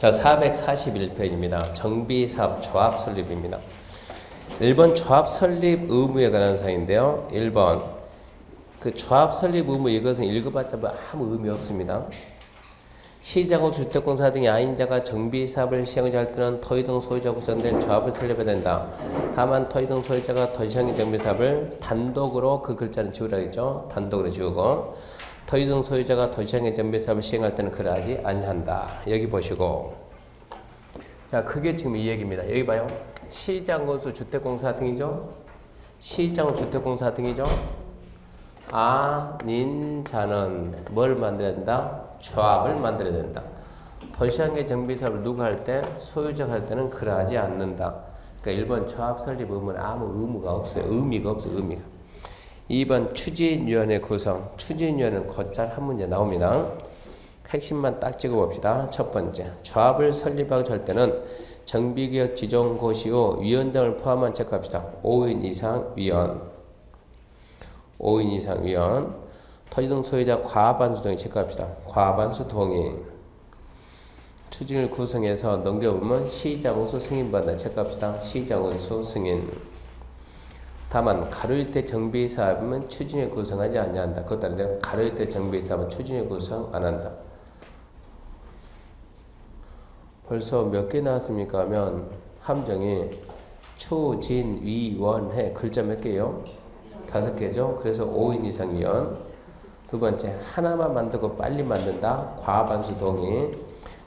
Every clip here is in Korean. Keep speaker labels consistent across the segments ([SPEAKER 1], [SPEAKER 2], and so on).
[SPEAKER 1] 자, 441페이지입니다. 정비사업 조합 설립입니다. 1번 조합 설립 의무에 관한 사항인데요. 1번 그 조합 설립 의무 이것은 읽어봤자 아무 의미 없습니다. 시장 주택공사 등의 아인자가 정비사업을 시행할 때는 토지 등 소유자 구성된 조합을 설립해야 된다. 다만 토지 등 소유자가 도시항의 정비사업을 단독으로 그 글자는 지우라겠죠. 단독으로 지우고 토지 등 소유자가 도시항의 정비사업을 시행할 때는 그러하지 아니한다. 여기 보시고 자 그게 지금 이 얘기입니다. 여기 봐요. 시장건수 주택공사 등이죠. 시장 주택공사 등이죠. 아닌자는 뭘 만들어야 된다? 조합을 만들어야 된다. 도시항의 정비사업을 누가 할 때? 소유자가 할 때는 그러하지 않는다. 그러니까 1번 조합 설립 의무는 아무 의무가 없어요. 의미가 없어요. 의미가. 2번 추진위원회 구성. 추진위원회는 곧잘 한 문제 나옵니다. 핵심만 딱 찍어봅시다. 첫 번째, 조합을 설립하고 할 때는 정비개혁 지정고시 후 위원장을 포함한 체크합시다. 5인 이상 위원. 5인 이상 위원. 토지 등 소유자 과반수 동의 체크합시다. 과반수 동의. 추진을 구성해서 넘겨보면 시장우수 승인받는다. 체크합시다. 시장우수 승인. 다만 가로일대 정비사업은 추진에 구성하지 아니한다. 그것 따라 가로일대 정비사업은 추진에 구성 안한다. 벌써 몇 개 나왔습니까? 하면 함정이 추진위원회 글자 몇 개요? 5개죠. 그래서 5인 이상 위원. 두 번째, 하나만 만들고 빨리 만든다. 과반수 동의.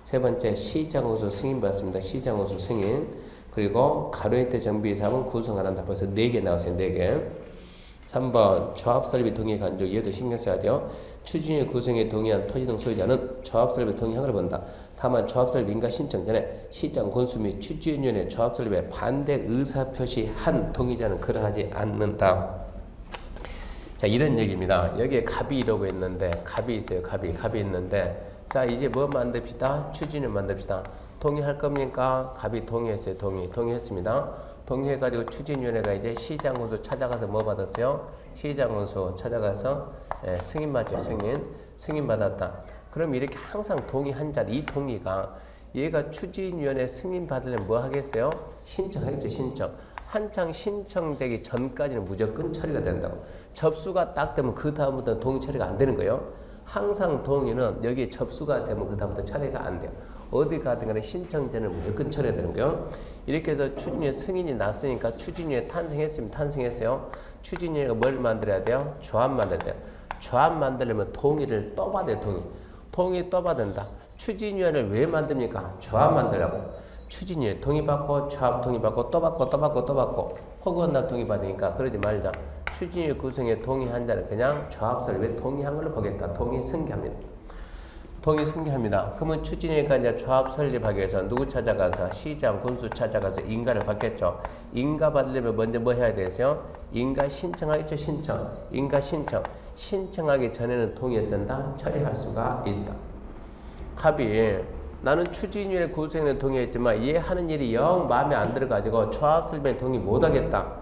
[SPEAKER 1] 세 번째, 시장우수 승인 받습니다. 시장우수 승인. 그리고 가로일대 정비사업은 구성 안 한다. 벌써 4개 나왔어요. 4개. 3번, 조합 설립에 동의 간주. 얘도 신경 써야 돼요. 추진위 구성에 동의한 토지 등 소유자는 조합 설립에 동의한 걸 본다. 다만 조합 설립 인가 신청 전에 시장 군수 및 추진위원회 조합 설립에 반대 의사 표시한 동의자는 그러하지 않는다. 자, 이런 얘기입니다. 여기에 갑이 이러고 있는데, 갑이 있어요. 갑이 있는데, 자, 이제 뭐 만듭시다? 추진을 만듭시다. 동의할 겁니까? 갑이 동의했어요. 동의했습니다. 동의해가지고 추진위원회가 이제 시장군수 찾아가서 뭐 받았어요? 시장군수 찾아가서 승인 맞죠? 승인 받았다. 그럼 이렇게 항상 동의한 자, 이 동의가 얘가 추진위원회 승인 받으려면 뭐 하겠어요? 신청하겠죠. 신청. 한창 신청되기 전까지는 무조건 처리가 된다고. 접수가 딱 되면 그 다음부터는 동의 처리가 안 되는 거예요. 항상 동의는 여기에 접수가 되면 그 다음부터 처리가 안 돼요. 어디 가든 간에 신청 전에 무조건 처리가 되는 거예요. 이렇게 해서 추진위원회 승인이 났으니까 추진위원회 탄생했어요. 추진위원회가 뭘 만들어야 돼요? 조합 만들어야 돼요. 조합 만들려면 동의를 또 받아요. 동의 또 받는다. 추진위원회를 왜 만듭니까? 조합 만들려고. 추진위원회 동의받고 조합 동의받고 또 받고 허구한 동의 받으니까 그러지 말자. 추진위원회 구성에 동의한 자는 그냥 조합 설립에 동의한 걸로 보겠다. 동의 승계합니다. 그러면 추진위원회가 이제 조합 설립하기 위해서 누구 찾아가서 시장 군수 찾아가서 인가를 받겠죠. 인가 받으려면 먼저 뭐 해야 되세요? 인가 신청하겠죠. 인가 신청하기 전에는 동의 어쩐다? 처리할 수가 있다. 합의. 나는 추진위원회 구성에 동의했지만 얘 하는 일이 영 마음에 안 들어가지고 조합 설립에 동의 못하겠다.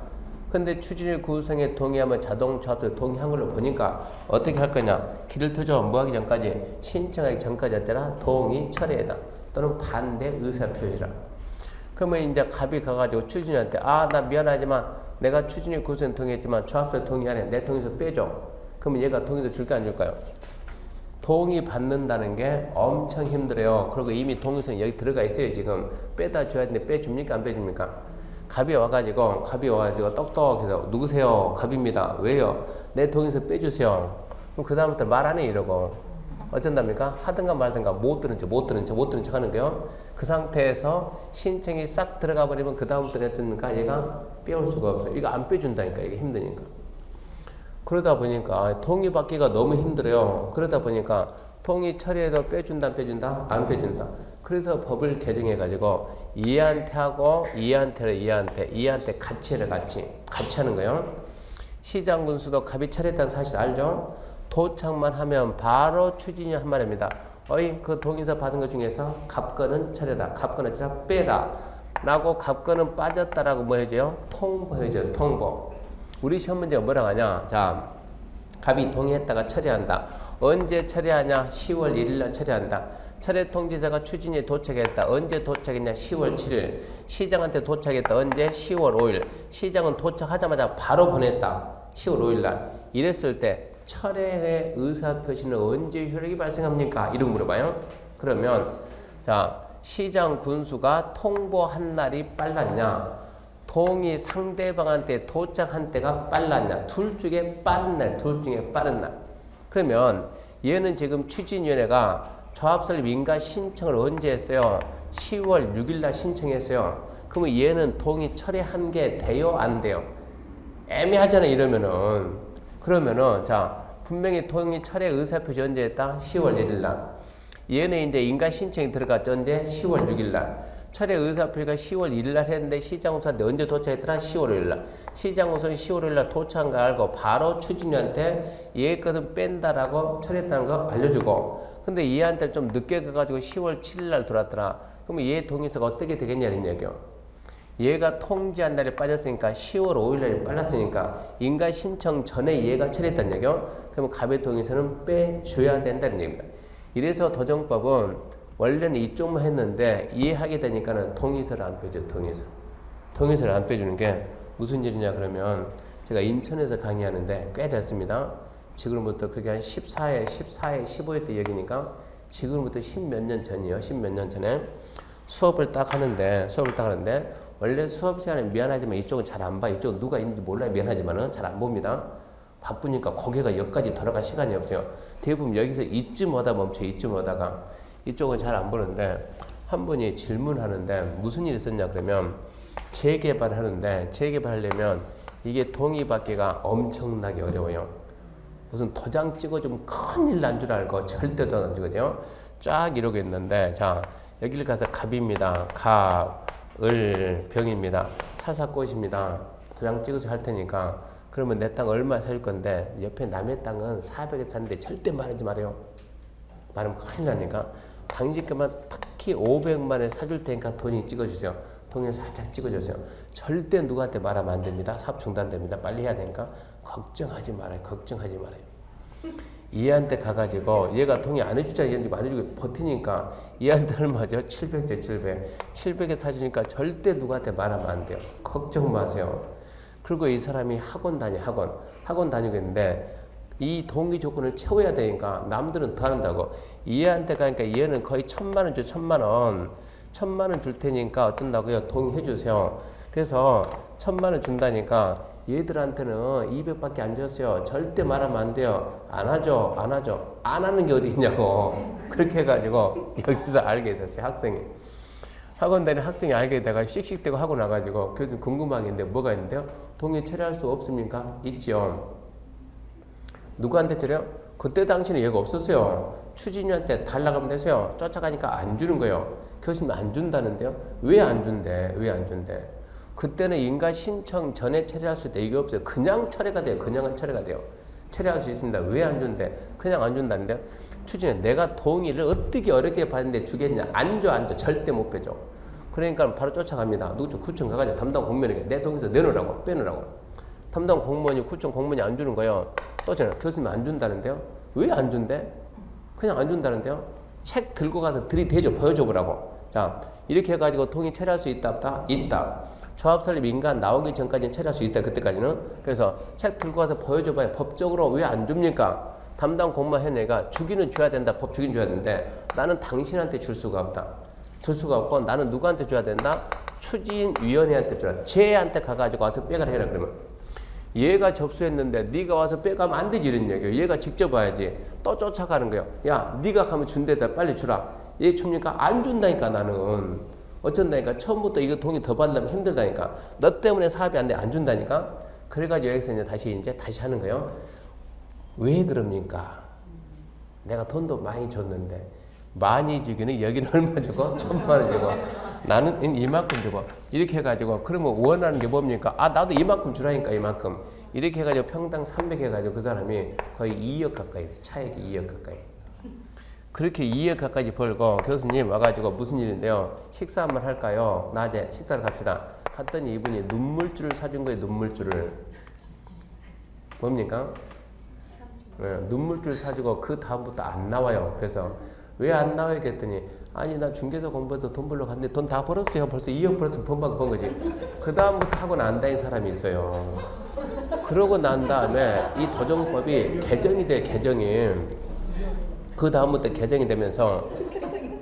[SPEAKER 1] 근데 추진위원회 구성에 동의하면 자동 조합설립 동의한 걸로 보니까 어떻게 할 거냐? 길을 터줘. 뭐 하기 전까지? 신청하기 전까지 했더라. 동의 처리해다. 또는 반대 의사표시라. 그러면 이제 갑이 가가지고 추진위한테 나 미안하지만 내가 추진위원회 구성에 동의했지만 조합설립 동의 안 해. 내 동의서 빼줘. 그러면 얘가 동의서 줄까 안 줄까요? 동의 받는다는 게 엄청 힘들어요. 그리고 이미 동의서는 여기 들어가 있어요. 지금 빼다 줘야 되는데 빼줍니까? 안 빼줍니까? 갑이 와가지고 똑똑해서 누구세요? 갑입니다. 왜요? 내 동의서 빼주세요. 그럼 그 다음부터 말 안 해 이러고 어쩐답니까? 하든가 말든가 못 들은 척 하는 거요. 그 상태에서 신청이 싹 들어가 버리면 그 다음부터는 어떻습니까? 얘가 빼올 수가 없어요. 이거 안 빼준다니까. 이게 힘드니까. 그러다 보니까 동의받기가 너무 힘들어요. 그러다 보니까 동의 처리해도 빼준다 안 빼준다. 그래서 법을 개정해가지고 얘한테 하고 얘한테 같이 해라. 같이 하는 거예요. 시장 군수도 갑이 처리했다는 사실 알죠? 도착만 하면 바로 추진이 한 말입니다. 그 동의서 받은 것 중에서 갑건은 처리다. 갑건은 빼라. 라고 갑건은 빠졌다라고 뭐 해줘요? 통보해줘요. 통보. 우리 시험 문제가 뭐라고 하냐? 자, 갑이 동의했다가 처리한다. 언제 처리하냐? 10월 1일 날 처리한다. 철회 통지서가 추진위에 도착했다. 언제 도착했냐? 10월 7일. 시장한테 도착했다. 언제? 10월 5일. 시장은 도착하자마자 바로 보냈다. 10월 5일 날. 이랬을 때 철회의 의사표시는 언제 효력이 발생합니까? 이런 거 물어봐요. 그러면 자, 시장 군수가 통보한 날이 빨랐냐? 동의 상대방한테 도착한 때가 빨랐냐? 둘 중에 빠른 날, 둘 중에 빠른 날. 그러면 얘는 지금 추진위원회가 조합설립 인가 신청을 언제 했어요? 10월 6일 날 신청했어요. 그러면 얘는 동의 철회한 게 돼요? 안 돼요? 애매하잖아 이러면은. 그러면은 자, 분명히 동의 철회 의사표시 언제 했다? 10월 1일 날. 얘는 이제 인가 신청이 들어갔죠. 언제? 10월 6일 날. 철회 의사표시가 10월 1일 날 했는데 시장우선한테 언제 도착했더라? 10월 5일 날. 시장우선이 10월 5일 날 도착한 거 알고 바로 추진위한테 얘 것은 뺀다라고 철회했다는 거 알려주고, 근데 얘한테 좀 늦게 가가지고 10월 7일 날 들어왔더라. 그러면 얘 동의서가 어떻게 되겠냐는 얘기요. 얘가 통지한 날에 빠졌으니까 10월 5일 날에 빨랐으니까 인가 신청 전에 얘가 철회했다는 얘기요. 그러면 갑의 동의서는 빼줘야 된다는 얘기입니다. 이래서 도정법은 원래는 이쪽만 했는데 이해하게 되니까는 동의서를 안 빼줘. 동의서를 안 빼주는 게 무슨 일이냐 그러면, 제가 인천에서 강의하는데 꽤 됐습니다. 지금부터 그게 한 14회, 15회 때 얘기니까 지금부터 10몇 년 전이요. 10몇 년 전에 수업을 딱 하는데 원래 수업 시간에 미안하지만 이쪽은 잘 안 봐. 이쪽은 누가 있는지 몰라요. 미안하지만은 잘 안 봅니다. 바쁘니까 고개가 여기까지 돌아갈 시간이 없어요. 대부분 여기서 이쯤 오다 멈춰. 이쯤 오다가 이쪽은 잘 안 보는데, 한 분이 질문하는데 무슨 일이 있었냐 그러면 재개발하는데, 재개발하려면 이게 동의받기가 엄청나게 어려워요. 무슨 도장 찍어주면 큰일 난 줄 알고 절대도 안 찍어줘요. 쫙 이러고 있는데, 자, 여기를 가서 갑입니다. 갑, 을, 병입니다. 사사꽃입니다. 도장 찍어서 할 테니까 그러면 내 땅 얼마 살 건데 옆에 남의 땅은 400에 샀는데 절대 말하지 말아요. 말하면 큰일 나니까 당신께만 특히 500만에 사줄 테니까 돈이 찍어주세요. 동일 살짝 찍어주세요. 절대 누구한테 말하면 안 됩니다. 사업 중단됩니다. 빨리 해야 되니까 걱정하지 말아요. 걱정하지 말아요. 얘한테 가가지고 얘가 동의 안 해주자 얘한테 안 해주고 버티니까 얘한테 얼마죠? 700죠. 700에 사주니까 절대 누구한테 말하면 안 돼요. 걱정 마세요. 그리고 이 사람이 학원 다니고 있는데 이 동의 조건을 채워야 되니까 남들은 더 한다고. 얘한테 가니까 얘는 거의 1000만 원 줘. 1000만 원 줄 테니까 어떤다고요? 동의해 주세요. 그래서 1000만 원 준다니까 얘들한테는 200밖에 안 줬어요. 절대 말하면 안 돼요. 안 하죠. 안 하는 게 어디 있냐고. 그렇게 해가지고 여기서 알게 됐어요. 학원 다니는 학생이 알게 돼가 씩씩대고 하고 나가지고 교수님 궁금한 게 있는데 뭐가 있는데요? 동의 철회할 수 없습니까? 있죠. 누구한테 철회요? 그때 당시는 얘가 없었어요. 추진위한테 달라고 하면 되세요. 쫓아가니까 안 주는 거예요. 교수님 안 준다는데요? 왜 안 준대? 그때는 인가 신청 전에 철회할 수 있다. 이게 없어요. 그냥 철회가 돼요. 철회할 수 있습니다. 왜 안 준대? 그냥 안 준다는데요? 추진해. 내가 동의를 어떻게 어렵게 받는데 주겠냐? 안 줘. 절대 못 빼줘. 그러니까 바로 쫓아갑니다. 누구 구청 가가지고 담당 공무원에게 내 동의서 내놓으라고, 빼놓으라고. 담당 공무원이 구청 공무원이 안 주는 거예요. 또 전화. 교수님 안 준다는데요? 왜 안 준대? 그냥 안 준다는데요? 책 들고 가서 들이대줘. 보여줘 보라고. 자, 이렇게 해가지고 동의 철회할 수 있다 없다? 있다. 조합 설립 인가 나오기 전까지는 철회할 수 있다. 그때까지는. 그래서 책 들고 가서 보여줘봐요. 법적으로 왜 안 줍니까? 담당 공무원 해내가 주기는 줘야 된다. 법 주긴 줘야 되는데 나는 당신한테 줄 수가 없다. 줄 수가 없고 나는 누구한테 줘야 된다? 추진위원회한테 줘야. 쟤한테 가가지고 와서 빼가라 해라 그러면. 얘가 접수했는데 네가 와서 빼가면 안 되지 이런 얘기예요. 얘가 직접 와야지. 또 쫓아가는 거예요. 야 네가 가면 준대다. 빨리 주라. 얘 줍니까? 안 준다니까 나는. 어쩐다니까. 처음부터 이거 동의 더 받으려면 힘들다니까. 너 때문에 사업이 안 돼. 안 준다니까. 그래가지고 여기서 이제 다시 하는 거예요. 왜 그럽니까? 내가 돈도 많이 줬는데 많이 주기는 여기는 얼마 주고 1000만 원 주고 나는 이만큼 주고 이렇게 해가지고 그러면 원하는 게 뭡니까? 아 나도 이만큼 주라니까 이만큼 이렇게 해가지고 평당 300 해가지고 그 사람이 거의 2억 가까이 차액이 2억 가까이 그렇게 2억 가까이 벌고 교수님 와가지고 무슨 일인데요? 식사 한번 할까요? 낮에 식사를 갑시다. 갔더니 이분이 눈물줄을 사준 거예요. 눈물줄을. 뭡니까? 네, 눈물줄 사주고 그 다음부터 안 나와요. 그래서 왜 안 나와요? 그랬더니 아니 나 중개사 공부해서 돈 벌러 갔는데 돈 다 벌었어요. 벌써 2억 벌었으면 번 거지. 그 다음부터 하고는 안 다닌 사람이 있어요. 그러고 난 다음에 이 도정법이 개정이 돼. 개정이. 그 다음부터 개정이 되면서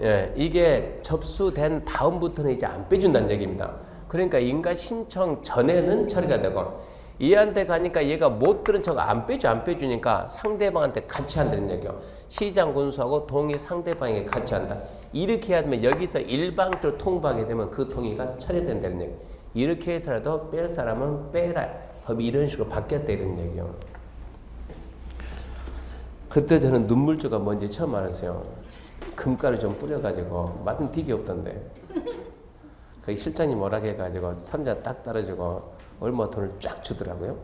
[SPEAKER 1] 예, 이게 접수된 다음부터는 이제 안 빼준다는 얘기입니다. 그러니까 인가 신청 전에는 처리가 되고 얘한테 가니까 얘가 못 들은 척 안 빼주니까 상대방한테 같이 한다는 얘기요. 시장 군수하고 동의 상대방에게 같이 한다. 이렇게 해야 되면 여기서 일방적으로 통보하게 되면 그 동의가 처리된다는 얘기. 이렇게 해서라도 뺄 사람은 빼라. 법이 이런 식으로 바뀌었다 이런 얘기요. 그때 저는 눈물주가 뭔지 처음 알았어요. 금가루 좀 뿌려가지고 맛은 되게 없던데. 그 실장님 뭐라 해가지고 선자 딱 떨어지고 얼마 돈을 쫙 주더라고요.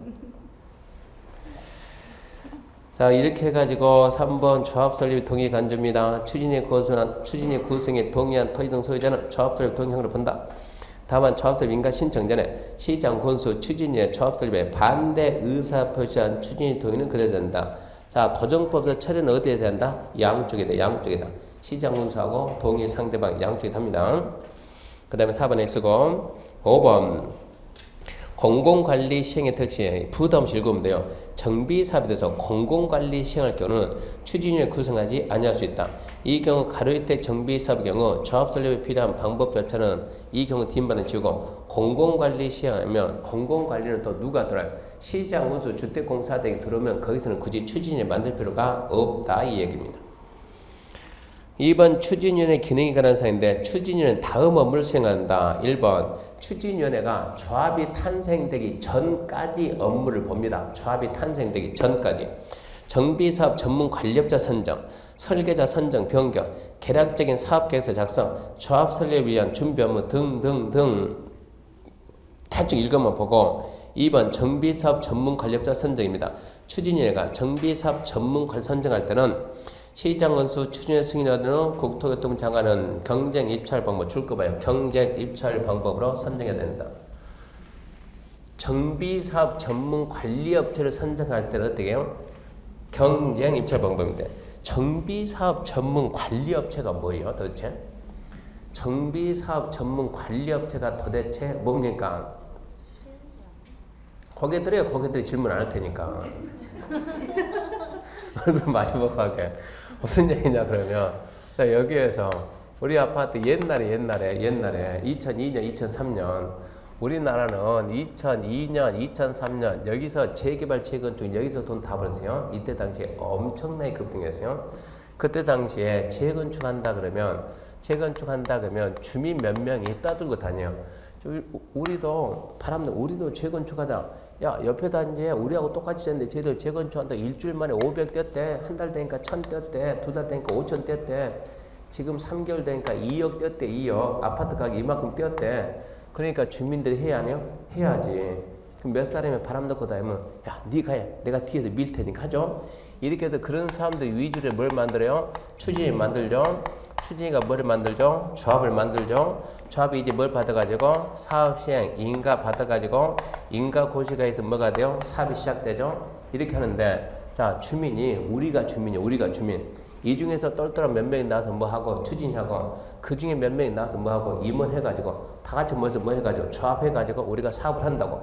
[SPEAKER 1] 자 이렇게 해가지고 3번 조합 설립 동의 간주입니다. 추진의 구성에 동의한 토지 등 소유자는 조합 설립 동의형으로 본다. 다만 조합 설립 인가 신청 전에 시장 군수 추진위의 조합 설립에 반대 의사 표시한 추진위 동의는 그려야 된다. 자 도정법에서 처리는 어디에 된다? 양쪽이다. 양쪽이다. 시장 군수하고 동의 상대방 양쪽이 답니다. 그 다음에 4번 X고 5번 공공관리 시행의 특징 부담 없이 읽으면 돼요. 정비사업에 대해서 공공관리 시행할 경우는 추진위에 구성하지 아니할 수 있다. 이 경우 가로주택 정비사업의 경우 조합 설립에 필요한 방법 절차는 이 경우 뒷반을 지우고 공공관리 시행하면 공공관리는 또 누가 들어요? 시장 운수 주택공사 등이 들어오면 거기서는 굳이 추진위에 만들 필요가 없다 이 얘기입니다. 2번 추진위원회 기능에 관한 사항인데 추진위원회는 다음 업무를 수행한다. 1번 추진위원회가 조합이 탄생되기 전까지 업무를 봅니다. 조합이 탄생되기 전까지. 정비사업 전문 관리업자 선정, 설계자 선정 변경, 계략적인 사업계획서 작성, 조합 설립을 위한 준비 업무 등등등 대충 읽어만 보고 2번 정비사업 전문 관리업자 선정입니다. 추진위원회가 정비사업 전문 관리 선정할 때는 시장건수 추진의 승인하는 후 국토교통부 장관은 경쟁 입찰 방법 줄 거 봐요. 경쟁 입찰 방법으로 선정해야 된다. 정비사업 전문 관리업체를 선정할 때는 어떻게 해요? 경쟁 입찰 방법인데 정비사업 전문 관리업체가 뭐예요 도대체? 정비사업 전문 관리업체가 도대체 뭡니까? 거기들이 질문 안 할 테니까 얼굴 마주보고 하게 무슨 얘기냐 그러면 자 여기에서 우리 아파트 옛날에 2002년 2003년 우리나라는 2002년 2003년 여기서 재개발 재건축 여기서 돈 다 벌었어요. 이때 당시에 엄청나게 급등했어요. 그때 당시에 재건축한다 그러면 주민 몇 명이 떠들고 다녀요. 우리도 재건축하자. 야 옆에 단지에 우리하고 똑같이 됐는데 쟤들 재건축한다. 일주일 만에 500 뗐대. 한 달 되니까 1000 뗐대. 두 달 되니까 5000 뗐대. 지금 3개월 되니까 2억 뗐대. 2억. 아파트 가격 이만큼 뗐대. 그러니까 주민들이 해야 하냐? 해야지. 그럼 몇 사람이 바람 넣고 다니면 야 네가 해. 내가 뒤에서 밀 테니까 하죠. 이렇게 해서 그런 사람들 위주로 뭘 만들어요? 추진이 만들죠. 추진이가 뭐를 만들죠? 조합을 만들죠. 조합이 이제 뭘 받아가지고 사업시행 인가 받아가지고 인가 고시가 해서 뭐가 돼요? 사업이 시작되죠. 이렇게 하는데 자 주민이 우리가 주민 이 중에서 똘똘한 몇 명이 나와서 뭐하고 추진하고 그 중에 몇 명이 나와서 뭐하고 임원해가지고 다 같이 모여서 뭐 해가지고 조합해가지고 우리가 사업을 한다고.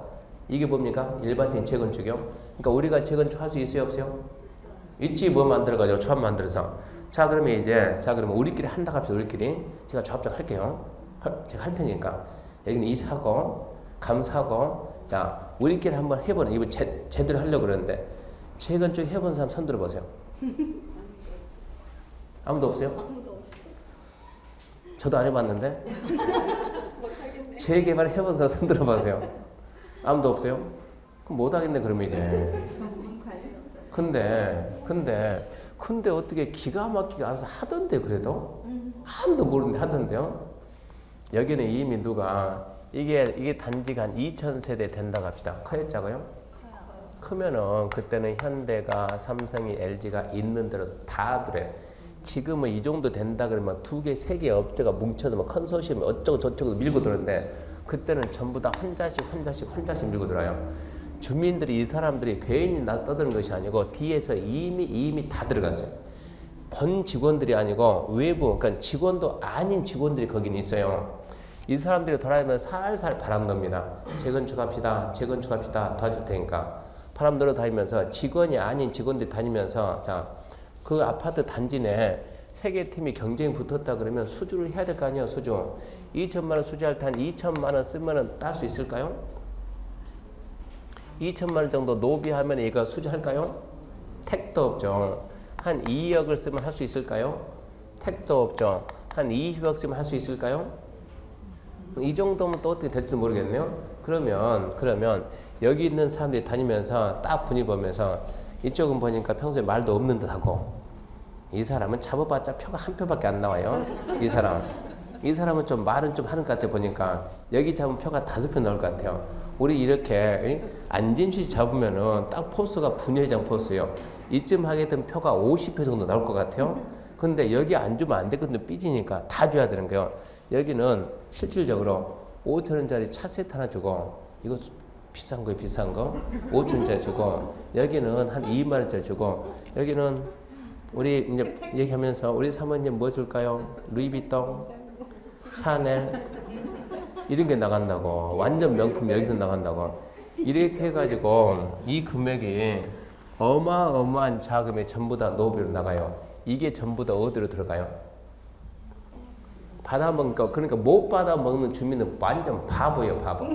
[SPEAKER 1] 이게 뭡니까? 일반적인 재건축이요. 그러니까 우리가 재건축 할 수 있어요 없어요? 있지. 뭐 만들어가지고 조합 만들어서 자 그러면 우리끼리 한다 합시다. 우리끼리 제가 조합장 할게요. 제가 할 테니까 여기는 이사고 감사고 자 우리끼리 한번 해보는 이거 제대로 하려고 그러는데 재건축 해본 사람 손 들어보세요. 아무도 없어요? 저도 안 해봤는데 재개발 해본 사람 손 들어보세요. 아무도 없어요? 그럼 못하겠네 그러면 이제. 근데 어떻게 기가 막히게 알아서 하던데 그래도? 아무도 모르는데 하던데요? 여기는 이미 누가 이게 단지가 한 2000세대 된다고 합시다. 커요 작아요? 크면은 그때는 현대가 삼성이 LG가 있는 대로 다 그래. 지금은 이 정도 된다 그러면 2개, 3개 업체가 뭉쳐서 뭐 컨소시엄 어쩌고 저쩌고 밀고 들었는데 그때는 전부 다 혼자씩 밀고 들어요. 주민들이 이 사람들이 괜히 나 떠드는 것이 아니고 뒤에서 이미 다 들어갔어요. 본 직원들이 아니고 외부, 그러니까 직원도 아닌 직원들이 거긴 있어요. 이 사람들이 돌아다니면서 살살 바람 넣습니다. 재건축합시다. 재건축합시다. 도와줄 테니까. 바람 넣어 다니면서 직원이 아닌 직원들이 다니면서 자, 그 아파트 단지 내 세 개 팀이 경쟁이 붙었다 그러면 수주를 해야 될 거 아니에요. 수주. 2천만 원 수주할 때 한 2천만 원 쓰면 딸 수 있을까요? 2천만 원 정도 노비하면 얘가 수주할까요? 택도 없죠. 한 2억을 쓰면 할 수 있을까요? 택도 없죠. 한 20억 쓰면 할 수 있을까요? 이 정도면 또 어떻게 될지 모르겠네요. 그러면 여기 있는 사람들이 다니면서 딱 분위 보면서 이쪽은 보니까 평소에 말도 없는 듯하고 이 사람은 잡아봤자 표가 한 표밖에 안 나와요. 이 사람은 좀 말은 좀 하는 것 같아 보니까 여기 잡으면 표가 5표 나올 것 같아요. 우리 이렇게 안진시 잡으면은 딱 포스가 분회장 포스예요. 이쯤 하게 되면 표가 50표 정도 나올 것 같아요. 근데 여기 안 주면 안 되거든요. 삐지니까 다 줘야 되는 거예요. 여기는 실질적으로 5천원짜리 차 세트 하나 주고 이거 비싼 거예요. 비싼 거 5천원짜리 주고 여기는 한 2만원짜리 주고 여기는 우리 이제 얘기하면서 우리 사모님 뭐 줄까요? 루이비통, 샤넬 이런 게 나간다고. 완전 명품 여기서 나간다고. 이렇게 해가지고 이 금액이 어마어마한 자금이 전부 다 노비로 나가요. 이게 전부 다 어디로 들어가요? 받아먹으니까, 그러니까 못 받아먹는 주민은 완전 바보예요. 바보.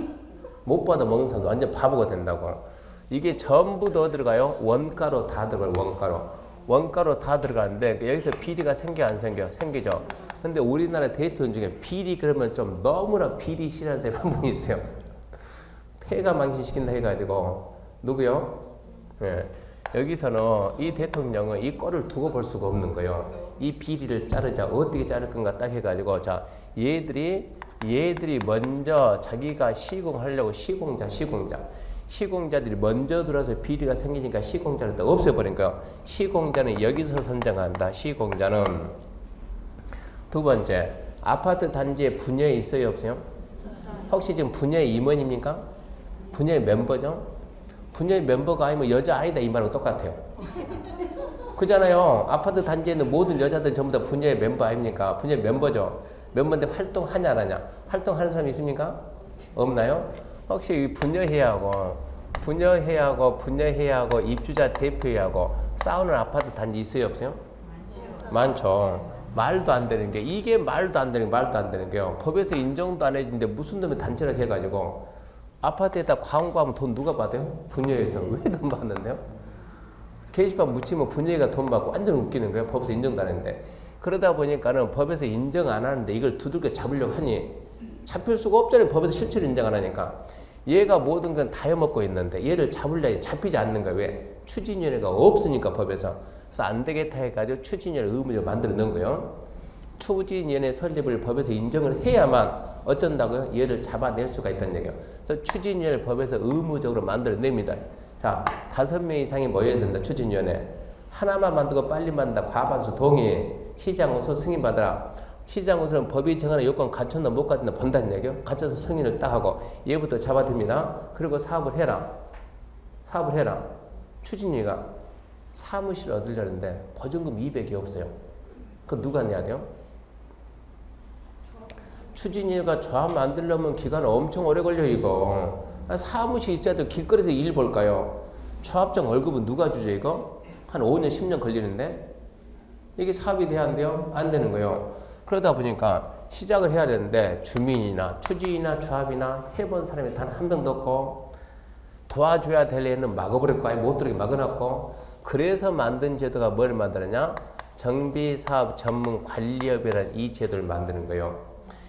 [SPEAKER 1] 못 받아먹는 사람도 완전 바보가 된다고. 이게 전부 다 들어가요? 원가로 다 들어가요. 원가로 다 들어가는데 여기서 비리가 생겨 안 생겨? 생기죠. 근데 우리나라 대통령 중에 비리 그러면 좀 너무나 비리 싫어하는 사람이 한 분이 있어요. 폐가 망신시킨다 해가지고 누구요? 예. 여기서는 이 대통령은 이 꼴을 두고 볼 수가 없는 거예요. 이 비리를 자르자. 어떻게 자를 건가 딱 해가지고 자 얘들이 먼저 자기가 시공하려고 시공자들이 먼저 들어서 비리가 생기니까 시공자를 또 없애버린 거예요. 시공자는 여기서 선정한다. 시공자는. 두 번째, 아파트 단지에 분야에 있어요? 없어요? 혹시 지금 분야의 임원입니까? 분야의 멤버죠? 분야의 멤버가 아니면 여자 아니다 이 말하고 똑같아요. 그잖아요. 아파트 단지에 있는 모든 여자들 전부 다 분야의 멤버 아닙니까? 분야의 멤버죠. 멤버인데 활동하냐 안 하냐? 활동하는 사람이 있습니까? 없나요? 혹시 분야회하고 입주자 대표회하고 싸우는 아파트 단지 있어요? 없어요? 많죠. 말도 안 되는 게 이게 말도 안 되는 게요. 법에서 인정도 안 해주는데 무슨 놈의 단체라고 해가지고 아파트에다 광고하면 돈 누가 받아요? 분야회에서. 왜 돈 받는데요? 게시판 묻히면 분야회가 돈 받고 완전 웃기는 거예요. 법에서 인정도 안 했는데. 그러다 보니까는 법에서 인정 안 하는데 이걸 두들겨 잡으려고 하니 잡힐 수가 없잖아요. 법에서 실체를 인정 안 하니까. 얘가 모든 건 다 해먹고 있는데 얘를 잡으려니 잡히지 않는 거야. 왜? 추진위원회가 없으니까 법에서. 그래서 안 되겠다 해가지고 추진위원회 의무를 만들어 놓은 거예요. 추진위원회 설립을 법에서 인정을 해야만 어쩐다고요? 얘를 잡아낼 수가 있다는 얘기예요. 그래서 추진위원회 법에서 의무적으로 만들어 냅니다. 자, 5명 이상이 모여야 된다. 추진위원회. 하나만 만들고 빨리 만든다. 과반수 동의. 시장 우선 승인받아라. 시장 우선은 법이 정하는 요건 갖췄나 못 갖췄나 본다는 얘기예요. 갖춰서 승인을 딱 하고 얘부터 잡아듭니다. 그리고 사업을 해라. 추진위가 사무실 얻으려는데 보증금 200이 없어요. 그거 누가 내야 돼요? 추진위가 조합 만들려면 기간 엄청 오래 걸려 이거. 사무실 있어야 돼. 길거리에서 일 볼까요? 조합장 월급은 누가 주죠 이거? 한 5년 10년 걸리는데 이게 사업이 돼야 안 돼요? 안 되는 거예요. 그러다 보니까 시작을 해야 되는데 주민이나 추진이나 조합이나 해본 사람이 단 한 명도 없고 도와줘야 될 애는 막아버렸고 아예 못 들어오게 막아놨고 그래서 만든 제도가 뭘 만드느냐? 정비사업전문관리업이라는 이 제도를 만드는 거예요.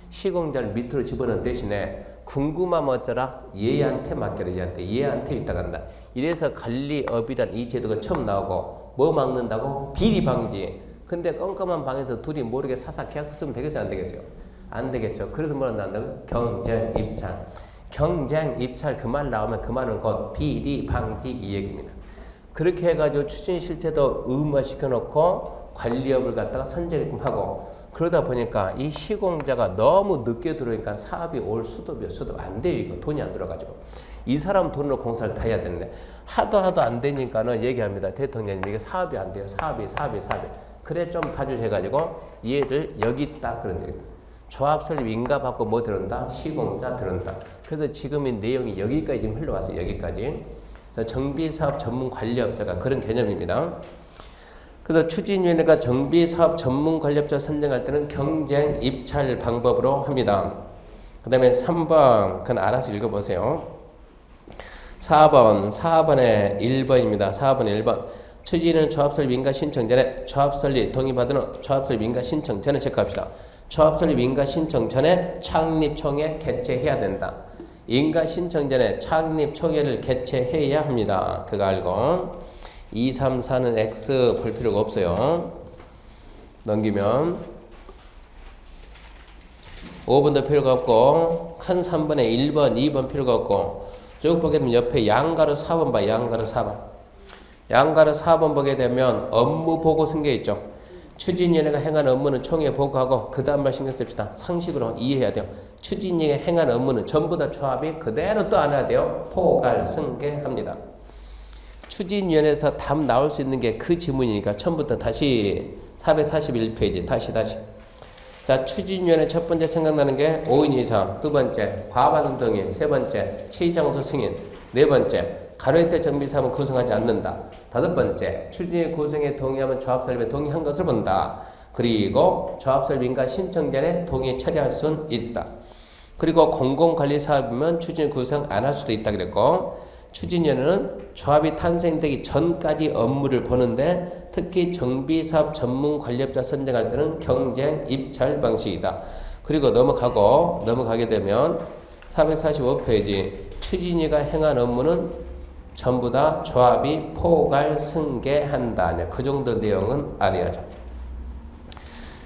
[SPEAKER 1] 시공자를 밑으로 집어넣은 대신에 궁금하면 어쩌라? 얘한테 맡겨라. 얘한테 있다가 한다. 이래서 관리업이라는 이 제도가 처음 나오고 뭐 막는다고? 비리 방지. 근데 껌껌한 방에서 둘이 모르게 사사 계약서 쓰면 되겠어요? 안 되겠어요? 안 되겠죠. 그래서 뭐라 나온다고? 경쟁 입찰. 경쟁 입찰 그 말 나오면 그 말은 곧 비리 방지 이 얘기입니다. 그렇게 해가지고 추진 실태도 의무화시켜 놓고 관리업을 갖다가 선제게끔 하고 그러다 보니까 이 시공자가 너무 늦게 들어오니까 사업이 올 수도 안 돼요. 이거 돈이 안 들어가지고. 이 사람 돈으로 공사를 다 해야 되는데 하도 안 되니까는 얘기합니다. 대통령님 이게 사업이 안 돼요. 사업이. 그래 좀 봐주셔가지고 얘를 여기 있다 그런 얘기다. 조합 설립 인가 받고 뭐 들어온다? 시공자 들어온다. 그래서 지금 이 내용이 여기까지 지금 흘러왔어요. 여기까지. 그래서 정비사업 전문 관리업자가 그런 개념입니다. 그래서 추진위원회가 정비사업 전문 관리업자 선정할 때는 경쟁 입찰 방법으로 합니다. 그 다음에 3번 그건 알아서 읽어보세요. 4번에 1번입니다. 4번에 1번 추진위는 조합설립 인가 신청 전에 조합설립 동의받은 후 조합설립 인가 신청 전에 체크합시다. 조합설립 인가 신청 전에 창립총회 개최해야 된다. 인가 신청 전에 창립총회를 개최해야 합니다. 그거 알고 2, 3, 4는 X 볼 필요가 없어요. 넘기면 5번도 필요가 없고 큰 3번에 1번, 2번 필요가 없고 쭉 보게 되면 옆에 양가로 4번 봐. 양가로 4번. 양가로 4번 보게 되면 업무 보고 쓴 게 있죠. 추진위원회가 행한 업무는 총회에 보고하고 그 다음 말 신경 씁시다. 상식으로 이해해야 돼요. 추진위원회가 행한 업무는 전부 다 조합이 그대로 또 안 해야 돼요. 포괄 승계합니다. 추진위원회에서 답 나올 수 있는 게 그 지문이니까 처음부터 다시 441페이지 다시 자, 추진위원회 첫 번째 생각나는 게 5인 이상, 두 번째 과반응 동의, 세 번째 시장소 승인, 네 번째 가로혜택 정비사업은 구성하지 않는다. 다섯 번째 추진위 구성에 동의하면 조합설립에 동의한 것을 본다. 그리고 조합설립 인가 신청 전에 동의 처리할 수 있다. 그리고 공공관리사업이면 추진위 구성 안 할 수도 있다 그랬고 추진위원회는 조합이 탄생되기 전까지 업무를 보는데 특히 정비사업 전문 관리업자 선정할 때는 경쟁 입찰 방식이다. 그리고 넘어가게 되면 445페이지 추진위가 행한 업무는 전부 다 조합이 포괄 승계한다. 그 정도 내용은 알아야죠.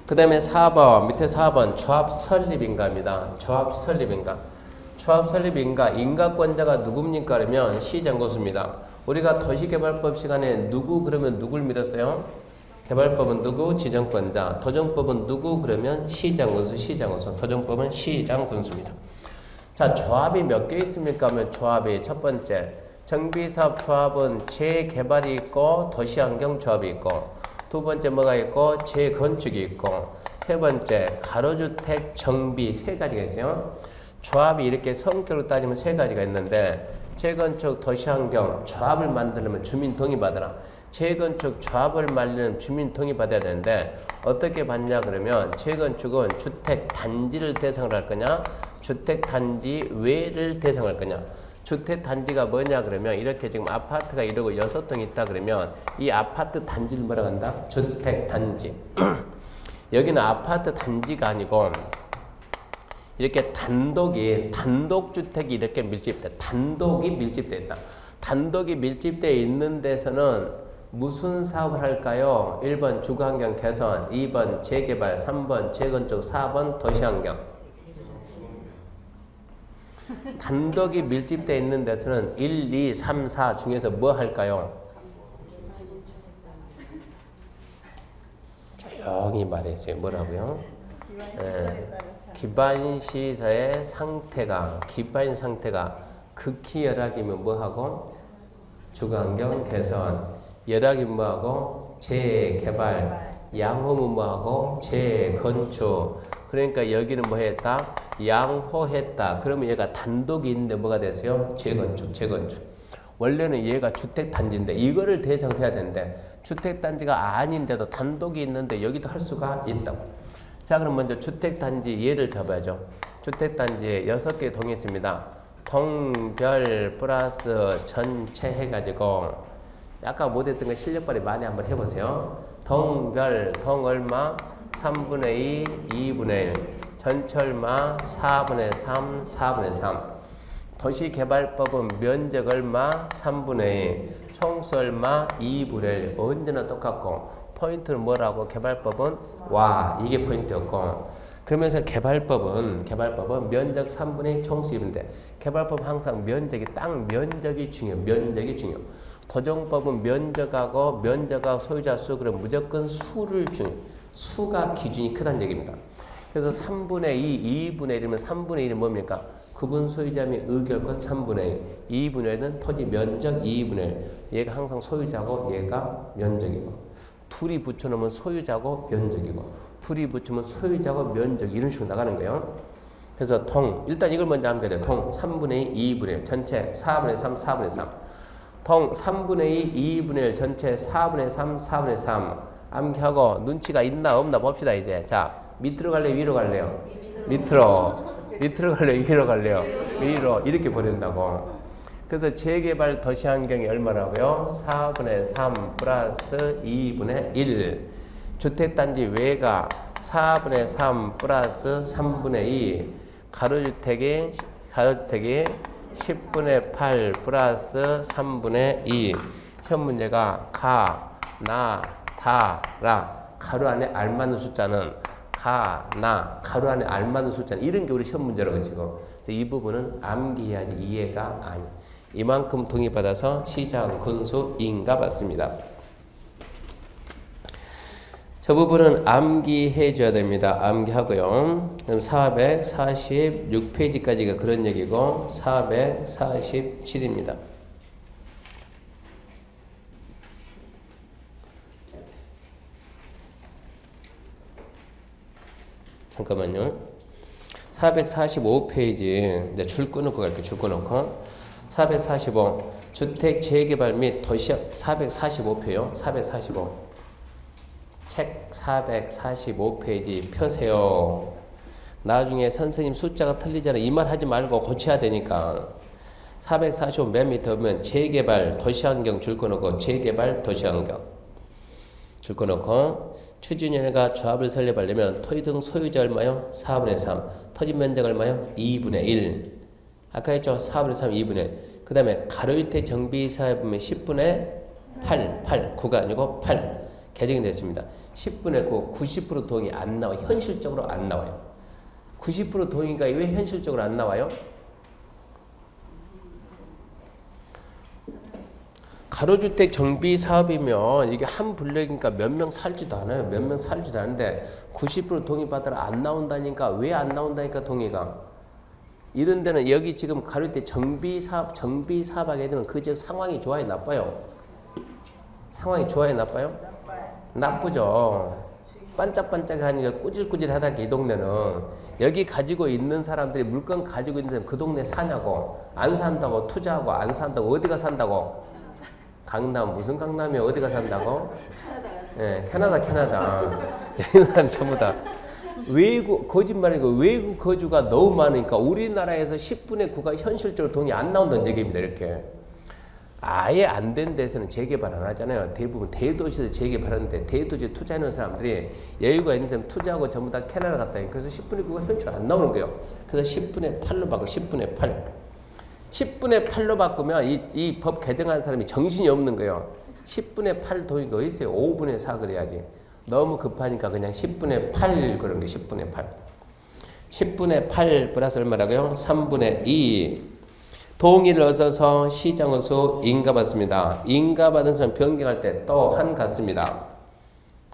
[SPEAKER 1] 그 다음에 4번 밑에 4번 조합 설립인가입니다. 조합 설립인가. 조합 설립 인가권자가 누굽니까? 그러면 시장고수입니다. 우리가 도시개발법 시간에 누구 그러면 누굴 믿었어요? 개발법은 누구? 지정권자. 도정법은 누구? 그러면 시장군수. 도정법은 시장군수입니다. 자, 조합이 몇 개 있습니까? 하면 조합이 첫 번째 정비사업 조합은 재개발이 있고 도시환경조합이 있고 두 번째 뭐가 있고 재건축이 있고 세 번째 가로주택 정비 세 가지가 있어요. 조합이 이렇게 성격으로 따지면 세 가지가 있는데 재건축 도시환경 조합을 만들려면 주민 동의 받아라. 재건축 조합을 만들려면 주민 동의 받아야 되는데 어떻게 받냐 그러면 재건축은 주택 단지를 대상으로 할 거냐 주택 단지 외를 대상으로 할 거냐. 주택 단지가 뭐냐 그러면 이렇게 지금 아파트가 이러고 6동이 있다 그러면 이 아파트 단지를 뭐라고 한다? 주택 단지. 여기는 아파트 단지가 아니고 이렇게 단독주택이 이렇게 밀집돼. 단독이 밀집되어 있다. 단독이 밀집되어 있는 데서는 무슨 사업을 할까요? 1번 주거환경 개선, 2번 재개발, 3번 재건축, 4번 도시환경. 단독이 밀집되어 있는 데서는 1, 2, 3, 4 중에서 뭐 할까요? 조용히 말해주세요. 뭐라고요? 기반시설의 상태가 극히 열악이면 뭐하고? 주거환경 개선. 열악이면 뭐하고? 재개발. 양호면 뭐하고? 재건축. 그러니까 여기는 뭐 했다? 양호했다. 그러면 얘가 단독이 있는데 뭐가 됐어요? 재건축. 원래는 얘가 주택단지인데 이거를 대상으로 해야 되는데 주택단지가 아닌데도 단독이 있는데 여기도 할 수가 있다고. 자, 그럼 먼저 주택단지 예를 잡아야죠. 주택단지에 6개 동이 있습니다. 동별 플러스 전체 해가지고 아까 못했던 거 실력 발휘 많이 한번 해보세요. 동별, 동 얼마? 3분의 2, 2분의 1. 전체 얼마? 4분의 3, 4분의 3. 도시개발법은 면적 얼마? 3분의 2. 총수 얼마? 2분의 1. 언제나 똑같고 포인트는 뭐라고? 개발법은 와 이게 포인트였고 그러면서 개발법은 면적 3분의 2 총수 2분인데 개발법 항상 면적이 중요해요. 면적이 중요. 도정법은 면적하고 소유자 수 그럼 무조건 수를 수가 기준이 크다는 얘기입니다. 그래서 3분의 2, 2분의 1이면 3분의 1은 뭡니까? 구분 소유자 및 의결권 3분의 1, 2분의 1은 토지 면적 2분의 1. 얘가 항상 소유자고 얘가 면적이고 둘이 붙여놓으면 소유자고 면적이고, 둘이 붙이면 소유자고 면적, 이런 식으로 나가는 거예요. 그래서 일단 이걸 먼저 암기해야 돼요. 3분의 2, 2분의 1, 전체 4분의 3, 4분의 3. 3분의 2, 2분의 1, 전체 4분의 3, 4분의 3. 암기하고 눈치가 있나 없나 봅시다, 이제. 자, 밑으로 갈래요? 위로 갈래요? 밑으로. 밑으로 갈래요? 위로 갈래요? 위로. 이렇게 보낸다고. 그래서 재개발 도시환경이 얼마라고요? 4분의 3 플러스 2분의 1. 주택단지 외가 4분의 3 플러스 3분의 2. 가로주택이 10분의 8 플러스 3분의 2. 시험 문제가 가, 나, 다, 라. 가로 안에 알맞는 숫자는 가, 나, 가로 안에 알맞는 숫자는 이런 게 우리 시험 문제라고 지금. 그래서 이 부분은 암기해야지 이해가 아니. 이만큼 동의받아서 시장, 군수, 인가 받습니다. 저 부분은 암기해 줘야 됩니다. 암기하고요. 그럼 446페이지까지가 그런 얘기고 447입니다. 잠깐만요. 445페이지 이제 줄 끊고 갈게요. 줄 끊고 445 주택 재개발 및 도시업 445표요. 445 책 445페이지 펴세요. 나중에 선생님 숫자가 틀리잖아요. 이 말 하지 말고 고쳐야 되니까. 445 맨 밑에 보면 재개발 도시환경 줄 끊고 재개발 도시환경 줄 끊고 추진위원회가 조합을 설립하려면 토지 등 소유자 얼마요? 4분의 3. 토지 면적 얼마요? 2분의 1. 아까 했죠? 4분의 3, 2분의 1. 그 다음에 가로주택 정비사에 보면 10분의 8, 9가 아니고 8. 개정이 됐습니다. 10분의 9, 90% 동의 안 나와요. 현실적으로 안 나와요. 90% 동의가 왜 현실적으로 안 나와요? 가로주택 정비 사업이면 이게 한 블럭이니까 몇 명 살지도 않아요. 몇 명 살지도 않는데 90% 동의 받아라 안 나온다니까. 왜 안 나온다니까 동의가. 이런 데는 여기 지금 가로주택 정비 사업 하게 되면 그 지역 상황이 좋아요, 나빠요? 상황이 좋아요, 나빠요? 나쁘죠. 반짝반짝하니까 꾸질꾸질하다니까 이 동네는. 여기 가지고 있는 사람들이 물건 가지고 있는 사람 그 동네 사냐고. 안 산다고 투자하고 안 산다고 어디가 산다고. 강남 무슨 강남이 어디가 산다고? 예, 캐나다. 여기 사람 전부 다 외국 거짓말이고 외국 거주가 너무 많으니까 우리나라에서 10분의 9가 현실적으로 돈이 안 나온다는 얘기입니다. 이렇게 아예 안 된 데서는 재개발 안 하잖아요. 대부분 대도시에서 재개발하는데 대도시에 투자하는 사람들이 여유가 있는 사람 투자하고 전부 다 캐나다 갔다니. 그래서 10분의 9가 현실적으로 안 나오는 거예요. 그래서 10분의 8로 바꿔. 10분의 8. 10분의 8로 바꾸면 이 법 개정한 사람이 정신이 없는 거예요. 10분의 8 돈이 어디 있어요? 5분의 4 그래야지. 너무 급하니까 그냥 10분의 8 그런 게 10분의 8. 10분의 8 플러스 얼마라고요? 3분의 2. 동의를 얻어서 시장으로서 인가받습니다. 인가받은 사람 변경할 때 또 한 같습니다.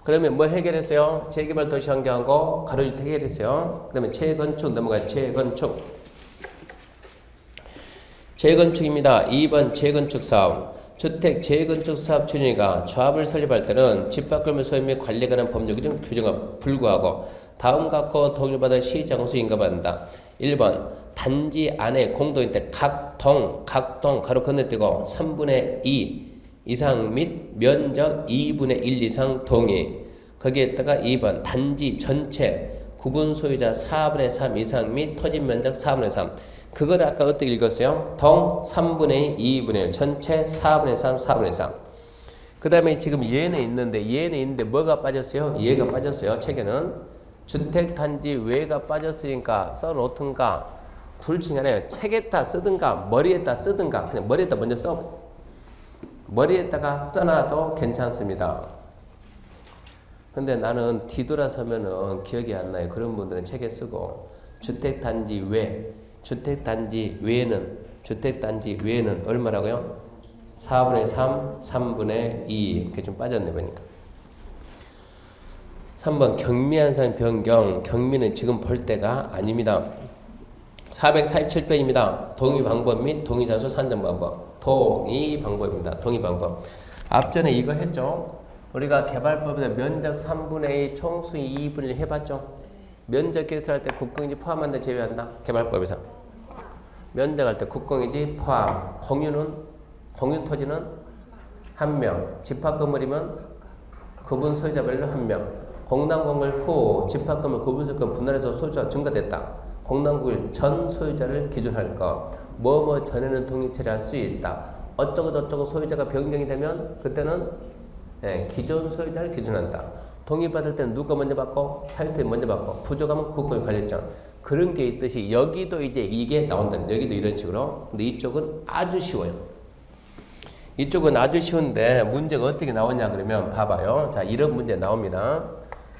[SPEAKER 1] 그러면 뭐 해결했어요? 재개발 도시환경하고 가로주택 해결했어요. 그 다음에 재건축 넘어가요. 재건축입니다. 2번 재건축 사업. 주택 재건축 사업 추진위가 조합을 설립할 때는 집합금을 소유 및 관리에 관한 법률 규정에 불구하고 다음과 같고 동의를 받아 시장으로서 인가받는다. 1번 단지 안에 공동인데 각동 가로 건너뛰고 3분의 2 이상 및 면적 2분의 1 이상 동의. 거기에다가 2번 단지 전체 구분 소유자 4분의 3 이상 및 토지 면적 4분의 3. 그걸 아까 어떻게 읽었어요? 동 3분의 2, 2분의 1 전체 4분의 3, 4분의 3. 그 다음에 지금 얘는 있는데 뭐가 빠졌어요? 얘가 빠졌어요. 책에는 주택단지 외가 빠졌으니까 써놓든가 둘 중에 하나예요. 책에다 쓰든가 머리에다 쓰든가. 그냥 머리에다 먼저 써. 머리에다가 써놔도 괜찮습니다. 근데 나는 뒤돌아서면은 기억이 안 나요. 그런 분들은 책에 쓰고 주택단지 외에는 얼마라고요? 4분의 3, 3분의 2 이렇게 좀 빠졌네 보니까. 3번 경미한상 변경. 경미는 지금 볼 때가 아닙니다. 447페이지입니다. 동의 방법 및 동의자수 산정 방법. 동의 방법입니다. 동의 방법. 앞전에 이거 했죠. 우리가 개발법에서 면적 3분의 2 총수의 2분의 1 해봤죠? 면적 계산할 때 국공유지 포함한다 제외한다? 개발법에서 면적할 때 국공유지 포함. 공유 토지는 1명. 집합 건물이면 구분 소유자별로 1명. 공단 건물 후 집합 건물 구분 소유권 분할해서 소유자가 증가됐다. 공단 건물 전 소유자를 기준할 거. 뭐뭐 전에는 동의 처리할 수 있다. 어쩌고 저쩌고 소유자가 변경이 되면 그때는 기존 소유자를 기준한다. 동의받을 때는 누가 먼저 받고 사유권이 먼저 받고 부족하면 국공유 관리점. 그런 게 있듯이 여기도 이제 이게 나온다. 여기도 이런 식으로. 근데 이쪽은 아주 쉬워요. 이쪽은 아주 쉬운데 문제가 어떻게 나오냐 그러면 봐봐요. 자, 이런 문제 나옵니다.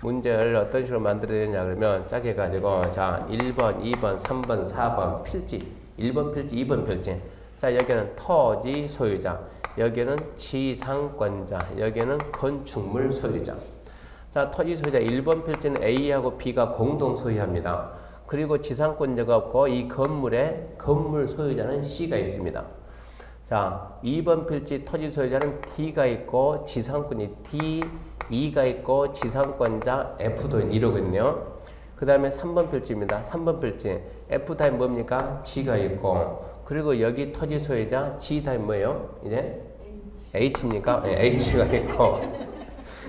[SPEAKER 1] 문제를 어떤 식으로 만들어야 되냐 그러면 짝 해가지고 자 1번, 2번, 3번, 4번 필지 1번 필지, 2번 필지. 자, 여기는 토지 소유자, 여기는 지상권자, 여기는 건축물 소유자. 자, 토지 소유자 1번 필지는 A하고 B가 공동 소유합니다. 그리고 지상권자가 없고 이 건물의 건물 소유자는 C가 있습니다. 자, 2번 필지 토지 소유자는 D가 있고 지상권이 D, E가 있고 지상권자 F도 이러거든요. 그 다음에 3번 필지입니다. 3번 필지 F 타입 뭡니까? G가 있고 그리고 여기 토지 소유자 G 타입 뭐예요? 이제 H입니까? 네, H가 있고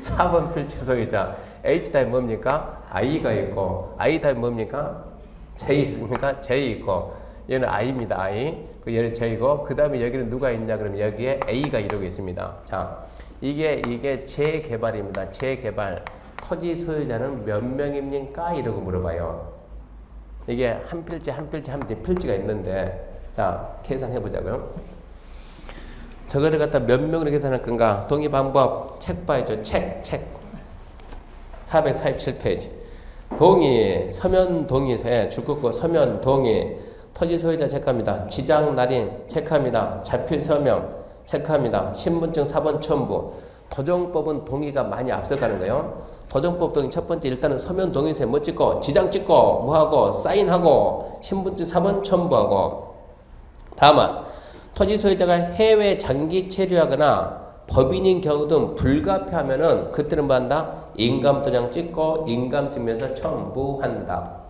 [SPEAKER 1] 4번 필지 소유자 H 타입 뭡니까? I가 있고 I 타입 뭡니까? J 있습니까? J 있고 얘는 I입니다. I. 얘는 J고 그 다음에 여기는 누가 있냐 그러면 여기에 A가 이러고 있습니다. 자, 이게 재개발입니다. 재개발. 토지 소유자는 몇 명입니까? 이러고 물어봐요. 이게 한 필지 하면 필지가 있는데 자, 계산해 보자고요. 저거를 갖다 몇 명으로 계산할 건가? 동의 방법 책 봐야죠. 책 447페이지. 동의, 서면 동의세, 주택고 서면 동의, 토지 소유자 체크합니다. 지장 날인 체크합니다. 자필 서명 체크합니다. 신분증 사본 첨부. 도정법은 동의가 많이 앞서가는 거예요. 도정법 동의 첫 번째 일단은 서면 동의세 뭐 찍고 지장 찍고 뭐하고 사인하고 신분증 사본 첨부하고. 다만 토지 소유자가 해외 장기 체류하거나 법인인 경우 등 불가피하면은 그때는 뭐 한다? 인감도장 찍고 인감증명서 첨부한다.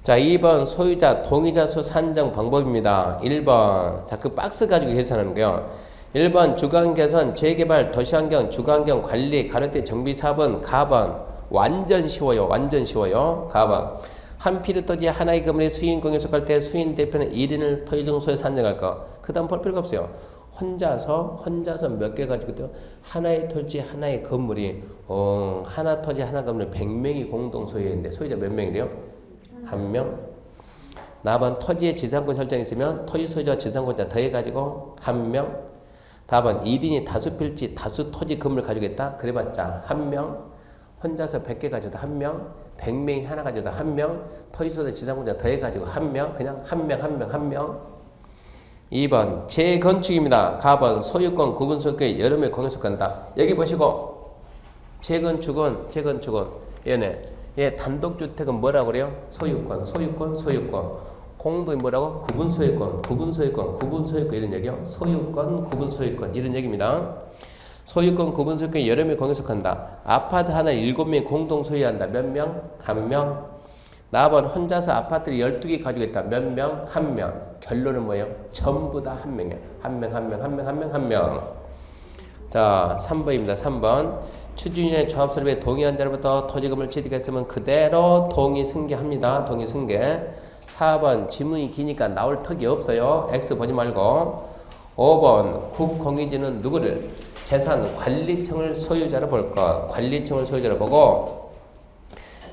[SPEAKER 1] 자, 2번 소유자 동의자 수 산정 방법입니다. 1번 자, 그 박스 가지고 계산하는 거예요. 1번 주간 개선 재개발 도시환경 주간경 관리 가로대 정비 4번 가번 완전 쉬워요. 완전 쉬워요. 가번 한 필요 토지 하나의 건물의 수인 공유 속할 때 수인 대표는 1인을 토지 등소에 산정할 거. 그 다음 볼 필요가 없어요. 혼자서 몇 개 가지고 하나의 토지 하나의 건물이 하나 토지 하나 건물 100명이 공동 소유인데 소유자 몇 명이래요? 1명. 나번 토지에 지상권 설정 있으면 토지 소유자와 지상권자 더해가지고 1명. 다번 1인이 다수 필지 다수 토지 건물 가지고 있다. 그래봤자 1명. 혼자서 100개 가져도 1명. 100명이 하나 가져도 1명. 토지 소유자 지상권자 더해가지고 1명. 그냥 1명. 2번 재건축입니다. 가번 소유권 구분 소유권에 여러 명 공유 속한다. 여기 보시고 재건축은 얘네 단독주택은 뭐라고 그래요? 소유권. 공동이 뭐라고? 구분 소유권 이런 얘기요. 소유권, 구분 소유권 이런 얘기입니다. 소유권, 구분 소유권에 여러 명이 공유 속한다. 아파트 하나 7명이 공동 소유한다. 몇 명? 1명. 나번 혼자서 아파트를 12개 가지고 있다. 몇 명? 1명. 결론은 뭐예요? 전부 다 1명이에요. 1명. 자, 3번입니다. 3번. 추진위원회 조합설립에 동의한 자로부터 토지금을 취득했으면 그대로 동의 승계합니다. 동의 승계. 4번 지문이 기니까 나올 턱이 없어요. X 보지 말고. 5번 국공유지는 누구를? 재산관리청을 소유자로 볼 것. 관리청을 소유자로 보고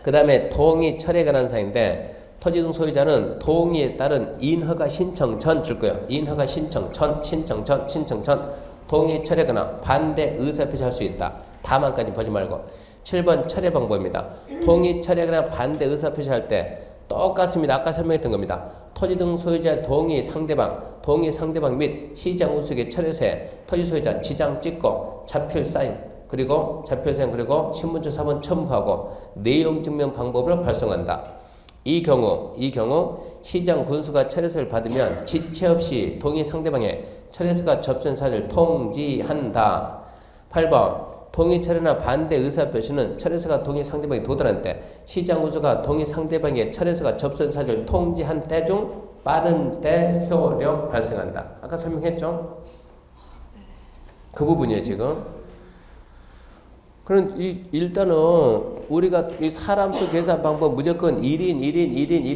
[SPEAKER 1] 그 다음에 동의 철회에 관한 사항인데 토지 등 소유자는 동의에 따른 인허가 신청 전 줄 거예요. 인허가 신청 전 동의 철회거나 반대 의사 표시할 수 있다. 다만까지 보지 말고. 7번 철회 방법입니다. 동의 철회거나 반대 의사 표시할 때 똑같습니다. 아까 설명했던 겁니다. 토지 등 소유자의 동의 상대방 및 시장 우수의 철회세 토지 소유자 지장 찍고 자필 사인 그리고 신분증 사본 첨부하고 내용 증명 방법을 발송한다. 이 경우 시장 군수가 철회서를 받으면 지체 없이 동의 상대방의 철회서가 접수된 사실을 통지한다. 8번 동의 철회나 반대 의사 표시는 철회서가 동의 상대방이 도달한 때, 시장 군수가 동의 상대방의 철회서가 접수된 사실을 통지한 때 중 빠른 때 효력 발생한다. 아까 설명했죠? 그 부분이에요, 지금. 그럼 일단은 우리가 이 사람 수 계산 방법 무조건 1인이고,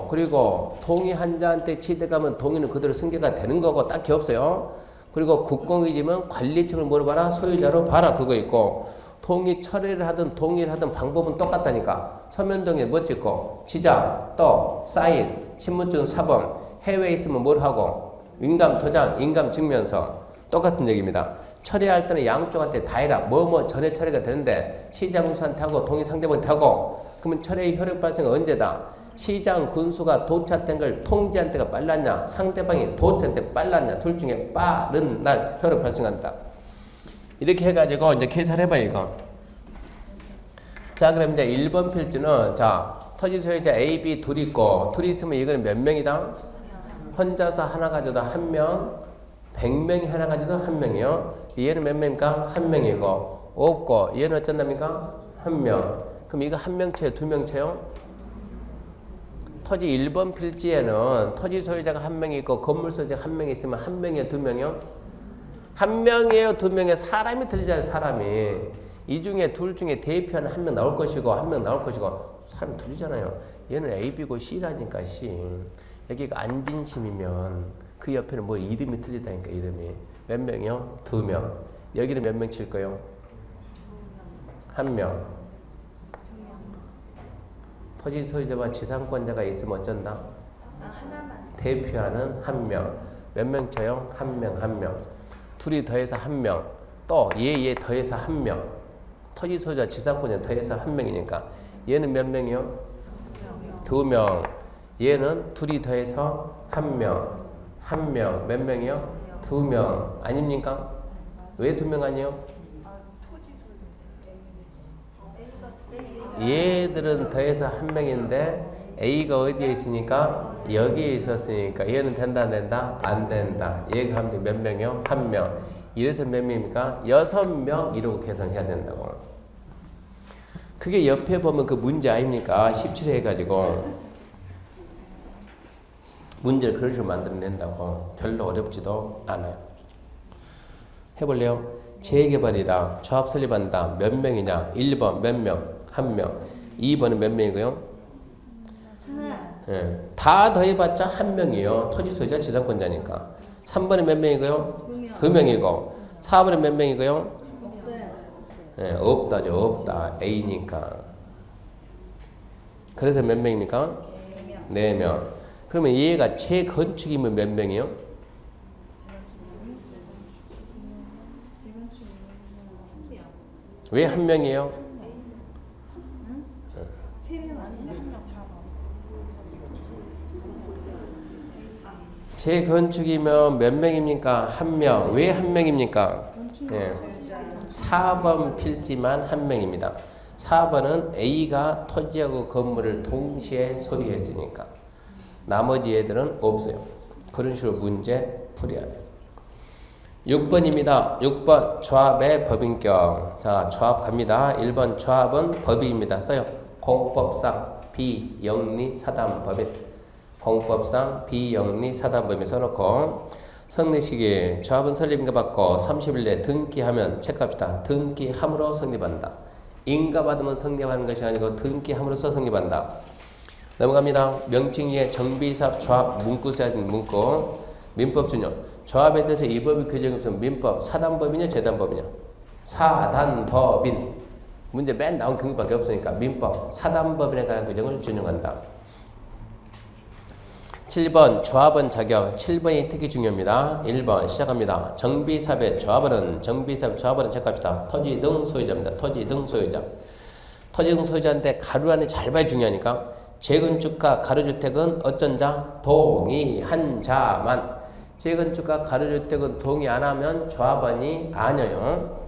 [SPEAKER 1] 그리고 동의 한자한테 취득하면 동의는 그대로 승계가 되는 거고 딱히 없어요. 그리고 국공의지면 관리청을 물어봐라, 소유자로 봐라, 그거 있고, 동의 철회를 하든 동의를 하든 방법은 똑같다니까. 서면동의에 뭐 찍고, 지자, 또 사인, 신분증 사본, 해외에 있으면 뭘 하고, 인감 도장, 인감 증명서, 똑같은 얘기입니다. 철회할 때는 양쪽한테 다 해라. 뭐뭐 전에 철회가 되는데 시장 군수한테 하고 동의 상대방한테 하고, 그러면 철회의 효력 발생은 언제다? 시장 군수가 도착된 걸 통지한 때가 빨랐냐, 상대방이 도착한 때 빨랐냐, 둘 중에 빠른 날 효력 발생한다. 이렇게 해가지고 이제 계산해봐요, 이거. 자, 그럼 이제 1번 필지는, 자, 토지 소유자 A, B 둘이 있고, 둘이 있으면 이거는 몇 명이다? 혼자서 하나 가져도 한 명, 100명이 하나 가져도 한 명이요. 얘는 몇 명입니까? 한 명이고, 없고, 얘는 어쩐답니까? 한 명. 그럼 이거 한 명채요? 두 명채요? 토지 1번 필지에는 토지 소유자가 한 명이 있고 건물 소유자가 한 명이 있으면 한 명이에요? 두 명이요? 한 명이에요? 두 명이에요? 사람이 틀리잖아요, 사람이. 이 중에 둘 중에 대표하는 한 명 나올 것이고 한 명 나올 것이고 사람이 틀리잖아요. 얘는 A, B고 C라니까, C. 여기가 안진심이면 그 옆에는 뭐 이름이 틀리다니까, 이름이. 몇 명이요? 두 명. 여기는 몇 명 칠 거예요? 한 명. 토지 소유자와 지상권자가 있으면 어쩐다? 대표하는 한 명. 몇 명 쳐요? 한 명, 한 명. 둘이 더해서 한 명. 또 얘 더해서 한 명. 토지 소유자 지상권자 더해서 한 명이니까. 얘는 몇 명이요? 두 명. 얘는 둘이 더해서 한 명. 한 명. 몇 명이요? 두 명. 아닙니까? 왜 두 명 아니요? 얘들은 더해서 한 명인데 A가 어디에 있으니까? 여기에 있었으니까 얘는 된다 안 된다? 안 된다. 얘가 하면 몇 명이요? 한 명. 이래서 몇 명입니까? 6명 이러고 계산해야 된다고. 그게 옆에 보면 그 문제 아닙니까? 17회 해가지고 문제를 그런 식으로 만들어낸다고. 별로 어렵지도 않아요. 해볼래요? 재개발이다. 조합 설립한다. 몇 명이냐? 1번 몇 명? 한 명. 2번은 몇 명이고요? 예, 다 더해봤자 한 명이에요. 토지 소유자 지상권자니까. 3번은 몇 명이고요? 두 명이고. 4번은 몇 명이고요? 없어요. 예, 없다죠. 없다. A니까. 그래서 몇 명입니까? 4명. 그러면 얘가 재건축이면 몇 명이요? 왜 한 명이에요? 재건축이면 몇 명입니까? 한 명. 왜 한 명입니까? 예. 4번 필지만 한 명입니다. 4번은 A가 토지하고 건물을 동시에 소유했으니까. 나머지 애들은 없어요. 그런 식으로 문제 풀어야 돼요. 6번입니다. 6번 조합의 법인격. 자, 조합 갑니다. 1번 조합은 법인입니다. 써요. 공법상 비영리 사단법인. 공법상 비영리 사단법인 써놓고, 성립시기 조합은 설립인가 받고 30일 내에 등기하면 체크합시다. 등기함으로 성립한다. 인가받으면 성립하는 것이 아니고 등기함으로써 성립한다. 넘어갑니다. 명칭에 정비사업 조합 문구 써야 되는 문구. 민법 준용. 조합에 대해서 이 법이 규정이 없으면 민법 사단법이냐 재단법이냐? 사단법인. 문제 맨 나온 경우밖에 없으니까 민법 사단법인에 관한 규정을 준용한다. 7번 조합원 자격. 7번이 특히 중요합니다. 1번 시작합니다. 정비사업의 조합원은 정비사업 조합원은 체크합시다. 토지 등 소유자입니다. 토지 등 소유자. 토지 등 소유자인데 가로 안에 잘 봐야 중요하니까. 재건축과 가로주택은 어쩐 자? 동의한 자만. 재건축과 가로주택은 동의 안 하면 조합원이 아니에요.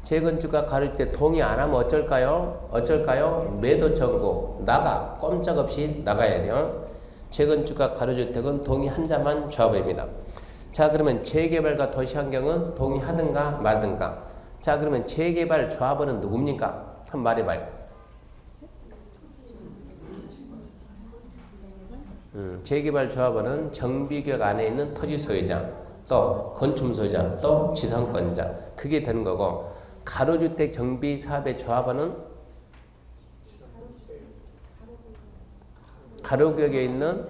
[SPEAKER 1] 재건축과 가로주택 동의 안 하면 어쩔까요? 어쩔까요? 매도 청구. 나가. 꼼짝없이 나가야 돼요. 재건축과 가로주택은 동의한 자만 조합입니다. 자, 그러면 재개발과 도시환경은 동의하든가 말든가. 자, 그러면 재개발 조합원은 누굽니까? 한번 말해봐요. 재개발 조합원은 정비구역 안에 있는 토지 소유자, 또 건축물 소유자, 또 지상권자, 그게 되는 거고, 가로주택 정비 사업의 조합원은 가로구역에 있는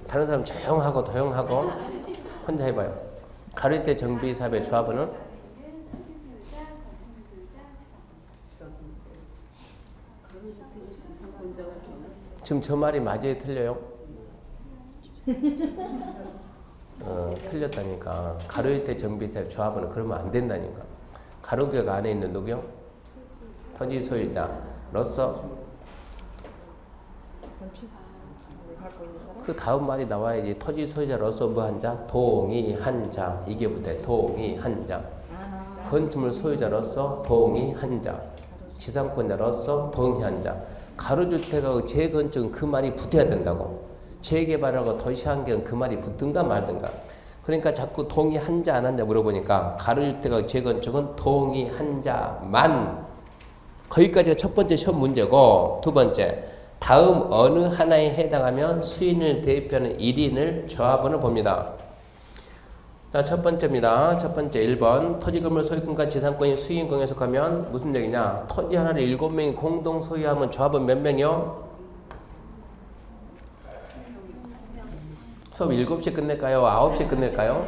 [SPEAKER 1] 다른 사람 조용하고 혼자 해봐요. 가로주택 정비 사업의 조합원은 지금 저 말이 맞아요, 틀려요? 틀렸다니까. 가로주택 정비사업 조합원은 그러면 안 된다니까. 가로구역 안에 있는 누구요? 토지 소유자로서 그 다음 말이 나와야지. 토지 소유자로서 뭐 한 자? 동의한 자. 이게 붙어. 동의한 자. 건축물 소유자로서 동의한 자. 지상권자로서 동의한 자. 가로주택하고 재건축은 그 말이 붙어야 된다고. 재개발하고 도시환경은 그 말이 붙든가 말든가. 그러니까 자꾸 동의한 자 안 한 자 물어보니까 가로주택하고 재건축은 동의한 자만. 거기까지가 첫 번째 시험 문제고, 두 번째, 다음 어느 하나에 해당하면 수인을 대표하는 1인을 조합원을 봅니다. 자, 첫 번째입니다. 첫 번째 1번. 토지 건물 소유권과 지상권이 수인공에 속하면 무슨 얘기냐? 토지 하나를 7명이 공동 소유하면 조합원 몇 명이요? 수업 7시 끝낼까요? 9시 끝낼까요?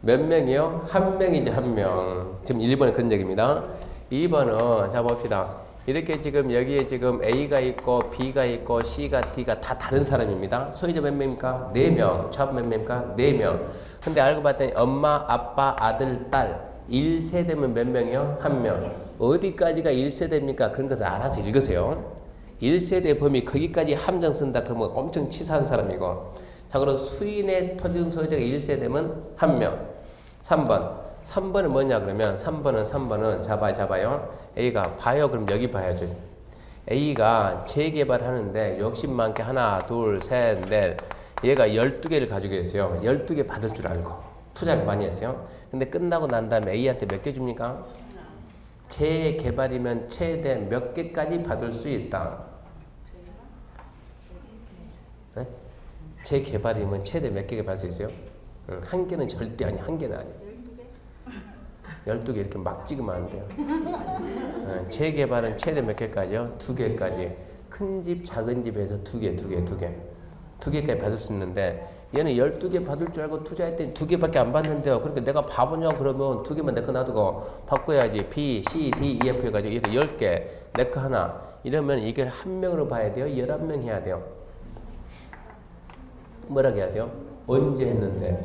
[SPEAKER 1] 몇 명이요? 1명이지, 1명. 지금 1번은 그런 얘기입니다. 2번은 자 봅시다. 이렇게 지금 여기에 지금 A가 있고 B가 있고 C가 D가 다 다른 사람입니다. 소유자 몇 명입니까? 4명. 조합 몇 명입니까? 4명. 근데 알고 봤더니 엄마, 아빠, 아들, 딸 1세대면 몇 명이요? 1명. 어디까지가 1세대입니까? 그런 것을 알아서 읽으세요. 1세대 범위 거기까지 함정 쓴다 그러면 엄청 치사한 사람이고. 자, 그럼 수인의 토지 소유자가 1세대면 1명. 3번은 뭐냐 그러면 3번은 잡아요. A가 봐요. 그럼 여기 봐야죠. A가 재개발하는데 욕심 많게 하나, 둘, 셋, 넷. 얘가 12개를 가지고 있어요. 12개 받을 줄 알고 투자를 많이 했어요. 근데 끝나고 난 다음에 A한테 몇 개 줍니까? 재개발이면 최대 몇 개까지 받을 수 있다? 네? 재개발이면 최대 몇 개가 받을 수 있어요? 한 개는 절대 아니, 한 개는 아니에요. 12개 이렇게 막 찍으면 안 돼요. 재개발은 최대 몇 개까지요? 2개까지. 큰 집, 작은 집에서 2개까지 받을 수 있는데 얘는 12개 받을 줄 알고 투자했더니 2개밖에 안 받는데요. 그러니까 내가 바보냐 그러면 2개만 내 거 놔두고 바꿔야지. B, C, D, E, F 해가지고 이렇게 10개, 내 거 하나. 이러면 이걸 한 명으로 봐야 돼요? 11명 해야 돼요? 뭐라고 해야 돼요? 언제 했는데.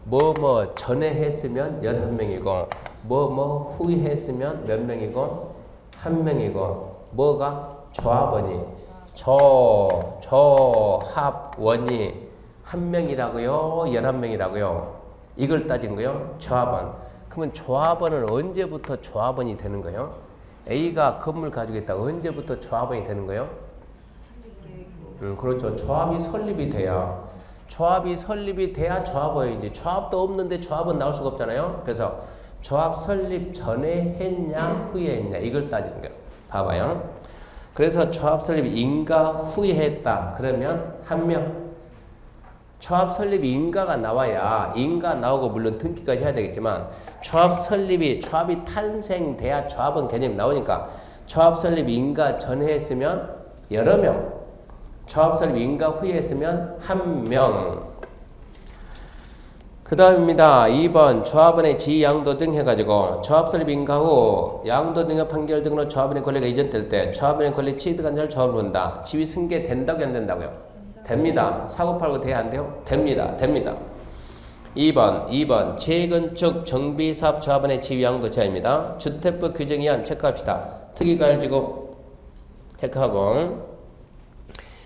[SPEAKER 1] 뭐 전에 했으면 11명이고 뭐 후에 했으면 몇 명이고 1명이고 뭐가 조합원이 조합원이 1명이라고요? 11명이라고요? 이걸 따진 거요? 조합원. 그러면 조합원은 언제부터 조합원이 되는 거예요? A가 건물 가지고 있다. 언제부터 조합원이 되는 거예요? 그렇죠. 조합이 설립이 돼야 조합원이지. 조합도 없는데 조합은 나올 수가 없잖아요. 그래서 조합 설립 전에 했냐 후에 했냐 이걸 따지는 거예요. 봐봐요. 그래서 조합 설립 인가 후에 했다. 그러면 1명. 조합 설립 인가가 나와야 인가 나오고 물론 등기까지 해야 되겠지만 조합이 탄생돼야 조합원 개념이 나오니까 조합 설립 인가 전에 했으면 여러 명. 조합 설립 인가 후에 했으면 1명. 그 다음입니다. 2번 조합원의 지위 양도 등 해가지고 조합 설립 인가 후 양도 등의 판결 등으로 조합원의 권리가 이전될 때 조합원의 권리 취득한 자를 조합으로 본다. 지위 승계 된다고 안 된다고요? 됩니다. 사고팔고 돼야 안 돼요? 됩니다. 2번 재건축 정비사업 조합원의 지위 양도 제한입니다. 주택법 규정에 의한 체크합시다. 특이가지고 체크하고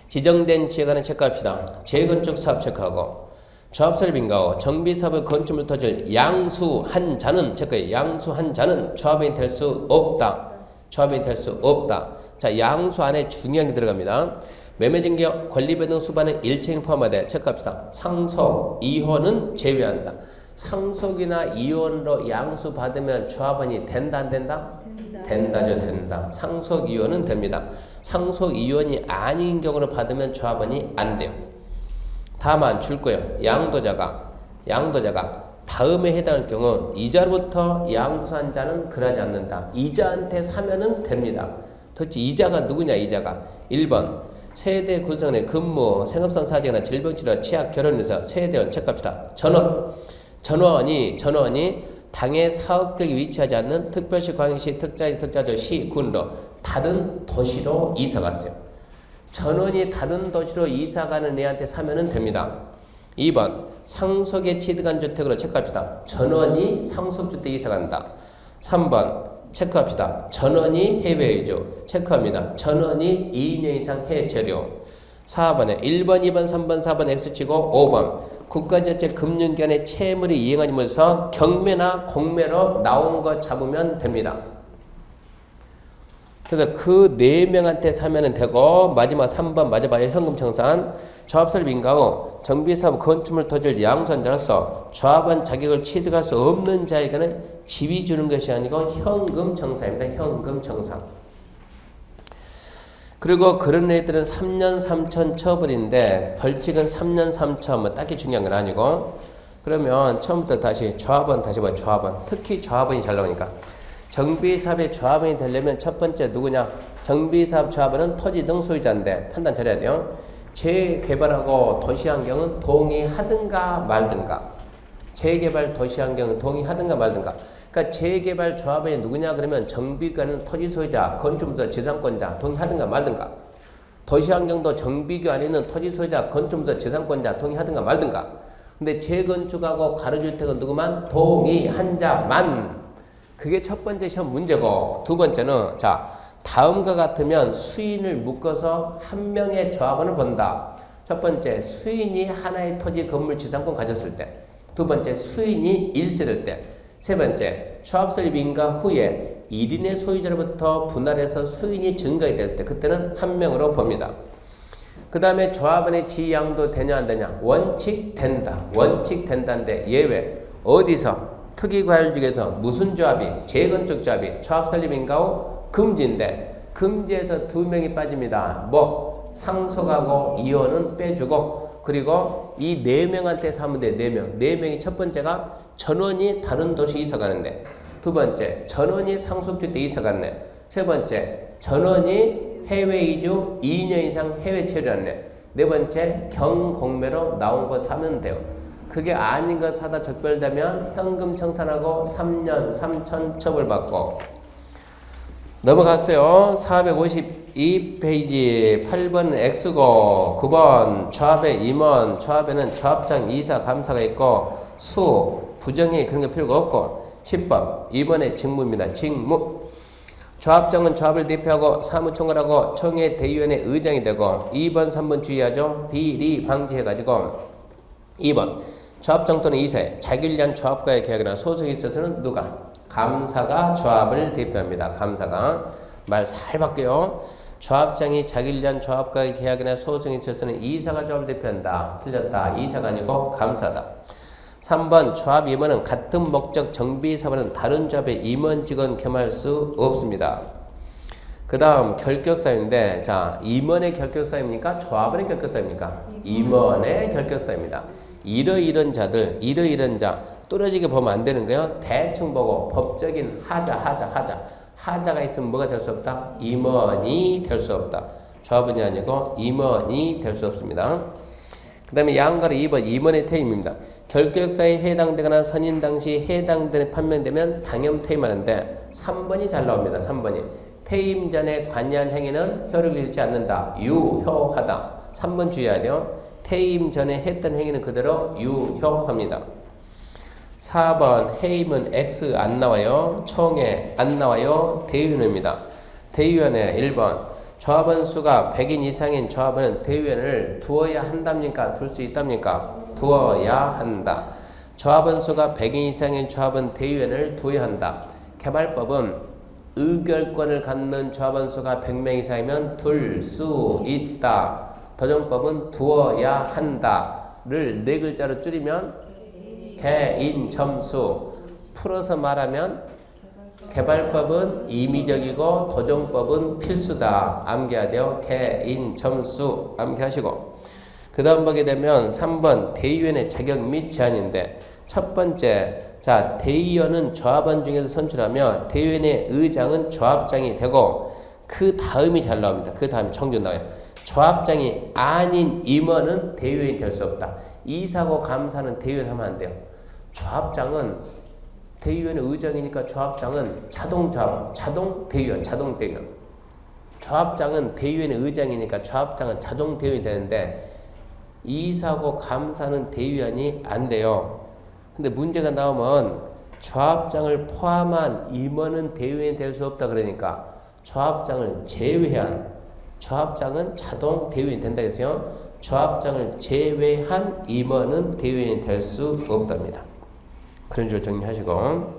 [SPEAKER 1] 지정된 지에 관한 체크합시다. 재건축 사업 체크하고 조합설립 인가 후 정비사업의 건축물 토지를 양수한 자는 체크해. 양수한 자는 조합원이 될 수 없다. 자, 양수 안에 중요한 게 들어갑니다. 매매증기업, 권리배 등 수반은 일체인 포함하되 체크합시다. 상속, 이혼은 제외한다. 상속이나 이혼으로 양수 받으면 조합원이 된다 안 된다? 된다죠. 된다. 상속 이혼은 됩니다. 상속 이혼이 아닌 경우를 받으면 조합원이 안 돼요. 다만 줄 거예요. 양도자가 다음에 해당할 경우 이자로부터 양수한 자는 그러지 않는다. 이자한테 사면은 됩니다. 도대체 이자가 누구냐? 이자가 1번 세대 구성의 근무, 생업상 사정이나 질병치료, 취약, 결혼에서 세대원 체크합시다. 전원이 당의 사업격이 위치하지 않는 특별시, 광역시, 특자조, 시, 군으로 다른 도시로 이사갔어요. 전원이 다른 도시로 이사가는 애한테 사면은 됩니다. 2번 상속에 취득한 주택으로 체크합시다. 전원이 상속주택 이사간다. 3번 체크합시다. 전원이 해외 이주 체크합니다. 전원이 2년 이상 해외 체류. 4번에 1번, 2번, 3번, 4번 X치고 5번 국가전체 금융기관의 채무를 이행한 인물에서 경매나 공매로 나온 거 잡으면 됩니다. 그래서 그 4명한테 사면은 되고 마지막 3번 맞아봐요. 현금 청산. 조합설립 인가 후 정비사업 건축물 토지를 양수한 자로서 조합원 자격을 취득할 수 없는 자에게는 지위 주는 것이 아니고 현금 청산입니다. 현금 청산. 그리고 그런 애들은 3년 3천 처벌인데 벌칙은 3년 3천 뭐 딱히 중요한 건 아니고 그러면 처음부터 다시 조합원 다시 봐. 조합원. 특히 조합원이 잘 나오니까 정비사업의 조합원이 되려면 첫 번째 누구냐? 정비사업 조합원은 토지 등 소유자인데 판단 잘해야 돼요. 재개발하고 도시환경은 동의하든가 말든가. 재개발 도시환경은 동의하든가 말든가. 그러니까 재개발 조합원이 누구냐 그러면 정비관은 토지 소유자, 건축물자, 지상권자 동의하든가 말든가. 도시환경도 정비교 안에 있는 토지 소유자, 건축물자, 지상권자 동의하든가 말든가. 근데 재건축하고 가로주택은 누구만? 동의한 자만. 그게 첫 번째 시험 문제고 두 번째는 자 다음과 같으면 수인을 묶어서 한 명의 조합원을 본다. 첫 번째 수인이 하나의 토지 건물 지상권 가졌을 때. 두 번째 수인이 1세될 때. 세 번째 조합 설립 인가 후에 1인의 소유자로부터 분할해서 수인이 증가가 될 때 그때는 한 명으로 봅니다. 그 다음에 조합원의 지양도 되냐 안 되냐? 원칙 된다. 원칙 된다인데 예외. 어디서? 특이과열 중에서 무슨 조합이? 재건축 조합이 조합 설립 인가 후 금지인데 금지에서 2명이 빠집니다. 뭐? 상속하고 이혼은 빼주고 그리고 이 4명한테 사면 돼. 4명. 4명이 첫 번째가 전원이 다른 도시 이사 가는데 두 번째 전원이 상속주택 이사 갔네. 세 번째 전원이 해외 이주 2년 이상 해외 체류했네. 네 번째 경공매로 나온 거 사면 돼요. 그게 아닌 거 사다 적발되면 현금 청산하고 3년 3천 처벌받고. 넘어갔어요. 452페이지 8번 X고 9번 조합의 임원. 조합에는 조합장, 이사, 감사가 있고 수, 부정이 그런 거 필요가 없고 10번 임원의 직무입니다. 직무. 조합장은 조합을 대표하고 사무총괄하고 청회 대의원의 의장이 되고 2번 3번 주의하죠. 비리 방지해가지고 2번 조합장 또는 이사에 자기를 위한 조합과의 계약이나 소송이 있어서는 누가? 감사가 조합을 대표합니다. 감사가. 말 잘 바뀌어요. 조합장이 자기를 위한 조합과의 계약이나 소송이 있어서는 이사가 조합을 대표한다. 틀렸다. 이사가 아니고 감사다. 3번 조합 임원은 같은 목적 정비사업은 다른 조합의 임원 직원 겸할 수 없습니다. 그 다음 결격사유인데 자 임원의 결격사유입니까? 조합원의 결격사유입니까? 임원의 결격사유입니다. 이러이런 자들 이러이런 자 뚫어지게 보면 안 되는 거예요. 대충 보고 법적인 하자가 있으면 뭐가 될 수 없다? 임원이 될 수 없다. 조합원이 아니고 임원이 될 수 없습니다. 그 다음에 양가로 2번 임원의 퇴임입니다. 결격사에 해당되거나 선임 당시 해당되는 판명되면 당연 퇴임하는데 3번이 잘 나옵니다. 3번이 퇴임 전에 관여한 행위는 효력을 잃지 않는다. 유효하다. 3번 주의해야 돼요. 퇴임 전에 했던 행위는 그대로 유효합니다. 4번 해임은 X 안 나와요. 총회 안 나와요. 대의원입니다. 대의원에 1번 조합원 수가 100인 이상인 조합원은 대의원을 두어야 한답니까? 둘 수 있답니까? 두어야 한다. 조합원 수가 100인 이상인 조합원 대의원을 두어야 한다. 개발법은 의결권을 갖는 조합원 수가 100명 이상이면 둘 수 있다. 도정법은 두어야 한다를 네 글자로 줄이면 개인점수. 풀어서 말하면 개발법은 임의적이고 도정법은 필수다. 암기해야 돼요. 개인점수 암기하시고, 그 다음 보게 되면 3번 대의원의 자격 및 제한인데, 첫 번째, 자, 대의원은 조합원 중에서 선출하며 대의원의 의장은 조합장이 되고, 그 다음이 잘 나옵니다. 그 다음에 정규 나와요. 조합장이 아닌 임원은 대의원이 될 수 없다. 이사고 감사는 대의원 하면 안 돼요. 조합장은 대의원의 의장이니까 조합장은 자동 대의원. 조합장은 대의원의 의장이니까 조합장은 자동 대의원이 되는데, 이사고 감사는 대의원이 안 돼요. 근데 문제가 나오면 조합장을 포함한 임원은 대의원이 될 수 없다. 그러니까 조합장을 제외한, 조합장은 자동 대의원이 된다 했어요. 조합장을 제외한 임원은 대의원이 될 수 없답니다. 그런 식으로 정리하시고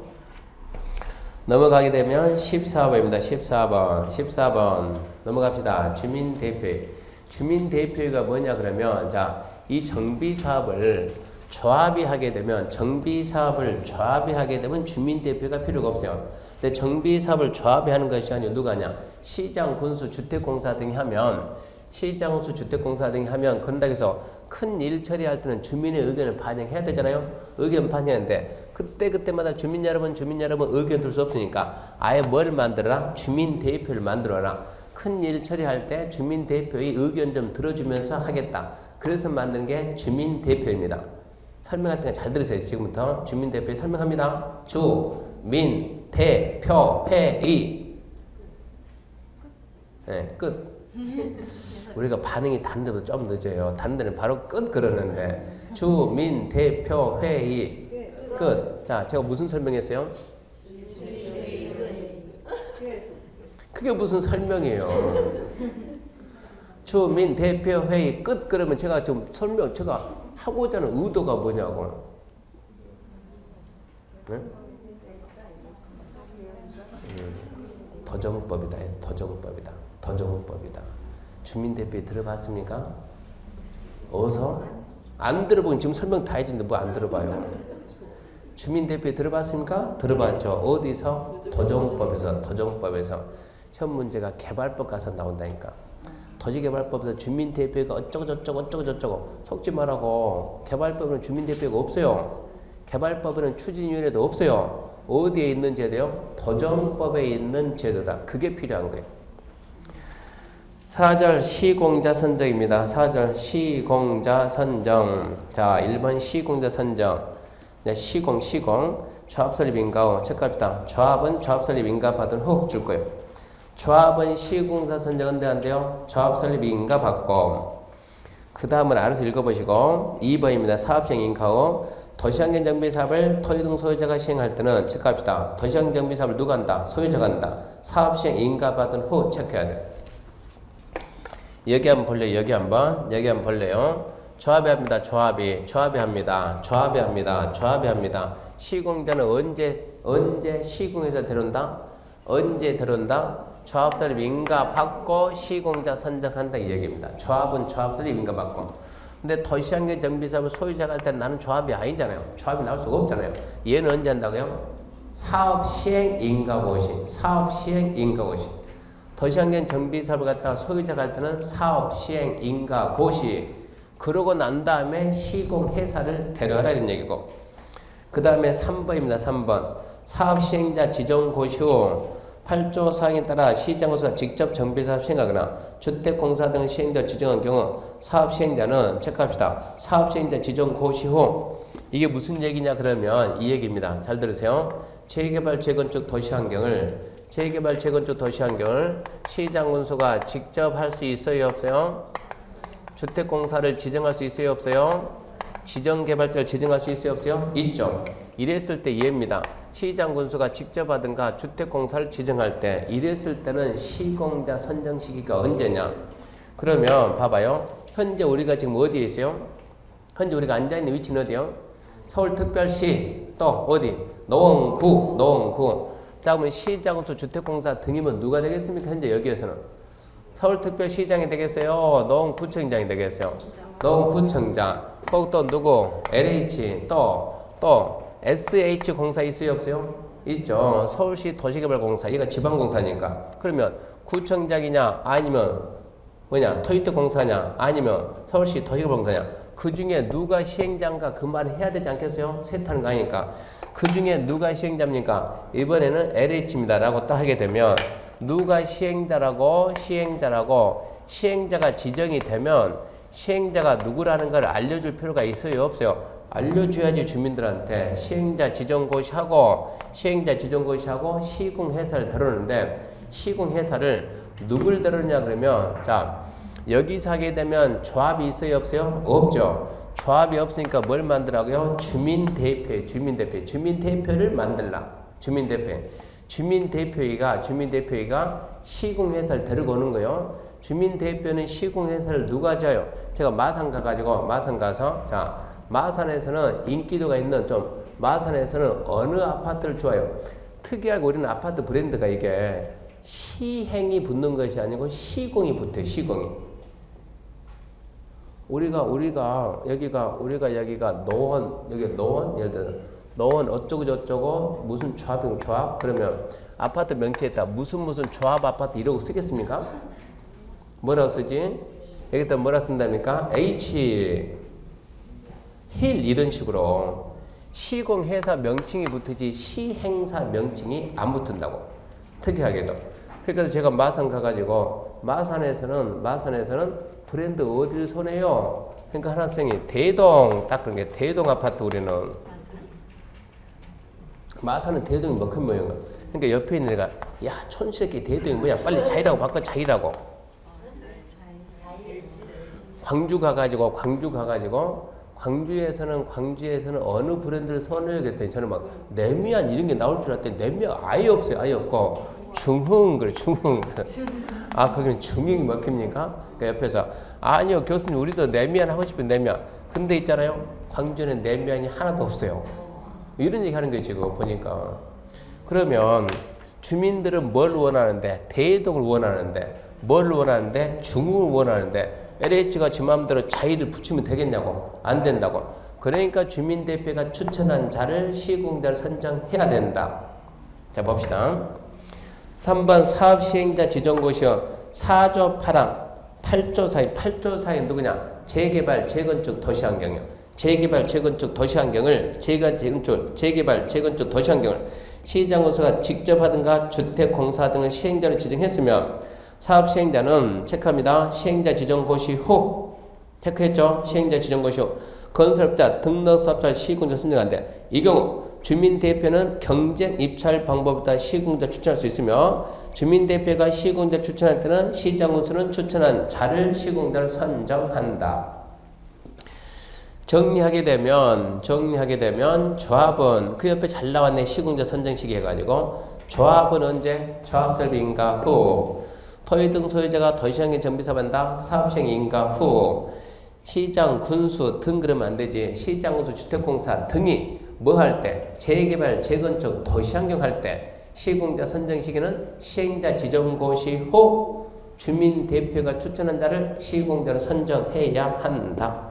[SPEAKER 1] 넘어가게 되면 14번입니다. 14번 넘어갑시다. 주민대표회. 주민대표회가 뭐냐 그러면, 자, 이 정비사업을 조합이 하게 되면, 주민대표가 필요가 없어요. 근데 정비사업을 조합이 하는 것이 아니고 누가 하냐? 시장, 군수, 주택공사 등이 하면, 그런다고 해서 큰 일 처리할 때는 주민의 의견을 반영해야 되잖아요. 의견 반영하는데 그때마다 주민 여러분 의견 들 수 없으니까 아예 뭘 만들어라? 주민대표를 만들어라. 큰 일 처리할 때 주민대표의 의견 좀 들어주면서 하겠다. 그래서 만든 게 주민대표입니다. 설명할 때 잘 들으세요. 지금부터 주민대표 설명합니다. 주민대표회의. 네, 끝. 우리가 반응이 다른 데보다 좀 늦어요. 다른 데는 바로 끝 그러는데, 주민대표회의 끝. 자, 제가 무슨 설명했어요? 그게 무슨 설명이에요? 주민대표회의 끝 그러면 제가 좀 제가 하고자 하는 의도가 뭐냐고. 네? 도정법이다. 주민대표에 들어봤습니까? 어서? 안 들어보면 지금 설명 다 해준데 뭐 안 들어봐요? 주민대표에 들어봤습니까? 들어봤죠. 어디서? 도정법에서. 시험 문제가 개발법 가서 나온다니까. 도시개발법에서 주민대표가 어쩌고 속지 말라고. 개발법은 주민대표가 없어요. 개발법에는 추진위원회도 없어요. 어디에 있는 제도요? 도정법에 있는 제도다. 그게 필요한 거예요. 4절 시공자 선정입니다. 4절 시공자 선정. 자, 1번 시공자 선정. 시공. 조합 설립 인가후. 체크합시다. 조합은 조합 설립 인가 받은 후 줄 거예요. 조합은 시공사 선정은 안 돼요. 조합 설립 인가 받고. 그 다음은 알아서 읽어보시고. 2번입니다. 사업시행 인가후. 도시환경 정비 사업을 토지 등 소유자가 시행할 때는 체크합시다. 도시환경 정비 사업을 누가 한다? 소유자가 한다. 사업시행 인가 받은 후 체크해야 돼요. 여기 한번 볼래요. 여기 한번 볼래요. 조합이 합니다. 조합이 합니다. 시공자는 언제 시공해서 들어온다? 언제 들어온다? 조합 설립 인가 받고 시공자 선정한다 이 얘기입니다. 조합은 조합 설립 인가 받고. 근데 도시환경 정비 사업을 소유자가 할 때는 나는 조합이 아니잖아요. 조합이 나올 수가 없잖아요. 얘는 언제 한다고요? 사업 시행 인가 고시. 도시환경 정비 사업을 갖다가 소유자가 할 때는 사업 시행 인가 고시. 그러고 난 다음에 시공회사를 데려가라 이런 얘기고. 그 다음에 3번입니다. 3번. 사업 시행자 지정 고시 후 8조 사항에 따라 시장으로서 직접 정비사업 시행하거나 주택공사 등 시행자를 지정한 경우 사업 시행자는 체크합시다. 사업 시행자 지정 고시 후. 이게 무슨 얘기냐 그러면 이 얘기입니다. 잘 들으세요. 재개발 재건축 도시환경을 시장군수가 직접 할 수 있어요 없어요? 주택공사를 지정할 수 있어요 없어요? 지정개발자를 지정할 수 있어요 없어요? 있죠. 이랬을 때 얘입니다. 시장군수가 직접 하든가 주택공사를 지정할 때 이랬을 때는 시공자 선정 시기가 언제냐? 그러면 봐봐요. 현재 우리가 지금 어디에 있어요? 현재 우리가 앉아있는 위치는 어디요? 서울특별시 또 어디? 노원구. 다음은 시장군수 주택공사 등이면 누가 되겠습니까? 현재 여기에서는 서울특별시장이 되겠어요? 농구청장이 되겠어요? 농구청장. 꼭 또 누구? LH 또 SH공사 있어요 없어요? 있죠. 서울시 도시개발공사. 이거 지방공사니까. 그러면 구청장이냐 아니면 뭐냐 토이트공사냐 아니면 서울시 도시개발공사냐. 그 중에 누가 시행자인가 그 말을 해야 되지 않겠어요? 세타는 거 아니까. 그 중에 누가 시행자입니까? 이번에는 LH입니다 라고 또 하게 되면 누가 시행자라고 시행자가 지정이 되면 시행자가 누구라는 걸 알려줄 필요가 있어요 없어요? 알려줘야지 주민들한테. 시행자 지정고시하고 시공회사를 다루는데 시공회사를 누굴 다루냐 그러면 자 여기서 하게 되면 조합이 있어요 없어요? 없죠. 조합이 없으니까 뭘 만들라고요? 주민대표를 만들라. 주민대표회의가 시공회사를 데리고 오는 거예요. 주민대표는 시공회사를 누가 져요? 제가 마산 가서 자 마산에서는 인기도가 있는 마산에서는 어느 아파트를 좋아해요? 특이하게 우리는 아파트 브랜드가 이게 시행이 붙는 것이 아니고 시공이 붙어요. 시공이. 우리가 여기가 노원 예를 들어 노원 어쩌고 저쩌고 무슨 조합 그러면 아파트 명칭에다 무슨 조합 아파트 이러고 쓰겠습니까? 뭐라고 쓰지? 여기다 뭐라 쓴답니까? H 힐 이런 식으로 시공회사 명칭이 붙으지 시행사 명칭이 안 붙는다고. 특이하게도. 그러니까 제가 마산 가가지고 마산에서는 브랜드 어디를 손해요? 그러니까 한 학생이 대동 딱 그런 게 대동 아파트 우리는 마산은 대동이 뭐 큰 모양이야. 그러니까 옆에 있는 애가 야 촌새끼 대동이 뭐야 빨리 자이라고 바꿔 자이라고. 광주 가가지고 광주에서는 어느 브랜드를 선호해야 겠더니 저는 막 내미안 이런 게 나올 줄 알았더니 내미안 아예 없어요. 아예 없고 중흥 그래 중흥. 아 거기는 중흥이 먹힙니까? 그 옆에서 아니요 교수님 우리도 내미안 하고 싶은 내미안. 근데 있잖아요 광주는 내미안이 하나도 없어요. 이런 얘기 하는 거예요 지금 보니까. 그러면 주민들은 뭘 원하는데? 대동을 원하는데 뭘 원하는데? 중흥을 원하는데 LH가 지 마음대로 자의를 붙이면 되겠냐고. 안 된다고. 그러니까 주민대표가 추천한 자를 시공자를 선정해야 된다. 자 봅시다. 3번 사업시행자 지정고시요. 4조 8조 사이 누구냐? 재개발 재건축 도시환경이요. 재개발 재건축 도시환경을 시장군수가 직접 하든가 주택공사 등을 시행자로 지정했으면 사업시행자는 체크합니다. 시행자 지정고시 후 체크했죠. 시행자 지정고시 후 건설업자 등록사업자 시공자 선정한대. 이 경우 주민대표는 경쟁 입찰 방법에 따라 시공자 추천할 수 있으며 주민대표가 시공자 추천할 때는 시장군수는 추천한 자를 시공자를 선정한다. 정리하게 되면 조합은 그 옆에 잘 나왔네. 시공자 선정시기 해가지고 조합은 언제? 조합설비 인가 후 토지 등 소유자가 도시환경 정비사업한다. 사업시행 인가 후 시장 군수 등 그러면 안 되지. 시장 군수 주택공사 등이 뭐 할 때? 재개발 재건축 도시환경 할 때 시공자 선정 시기는 시행자 지정고시 후 주민대표가 추천한 자를 시공자로 선정해야 한다.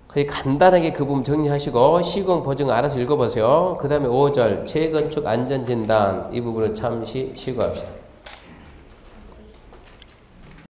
[SPEAKER 1] 거의 간단하게 그 부분 정리하시고 시공 보증 알아서 읽어보세요. 그 다음에 5절 재건축 안전진단 이 부분을 잠시 쉬고 합시다.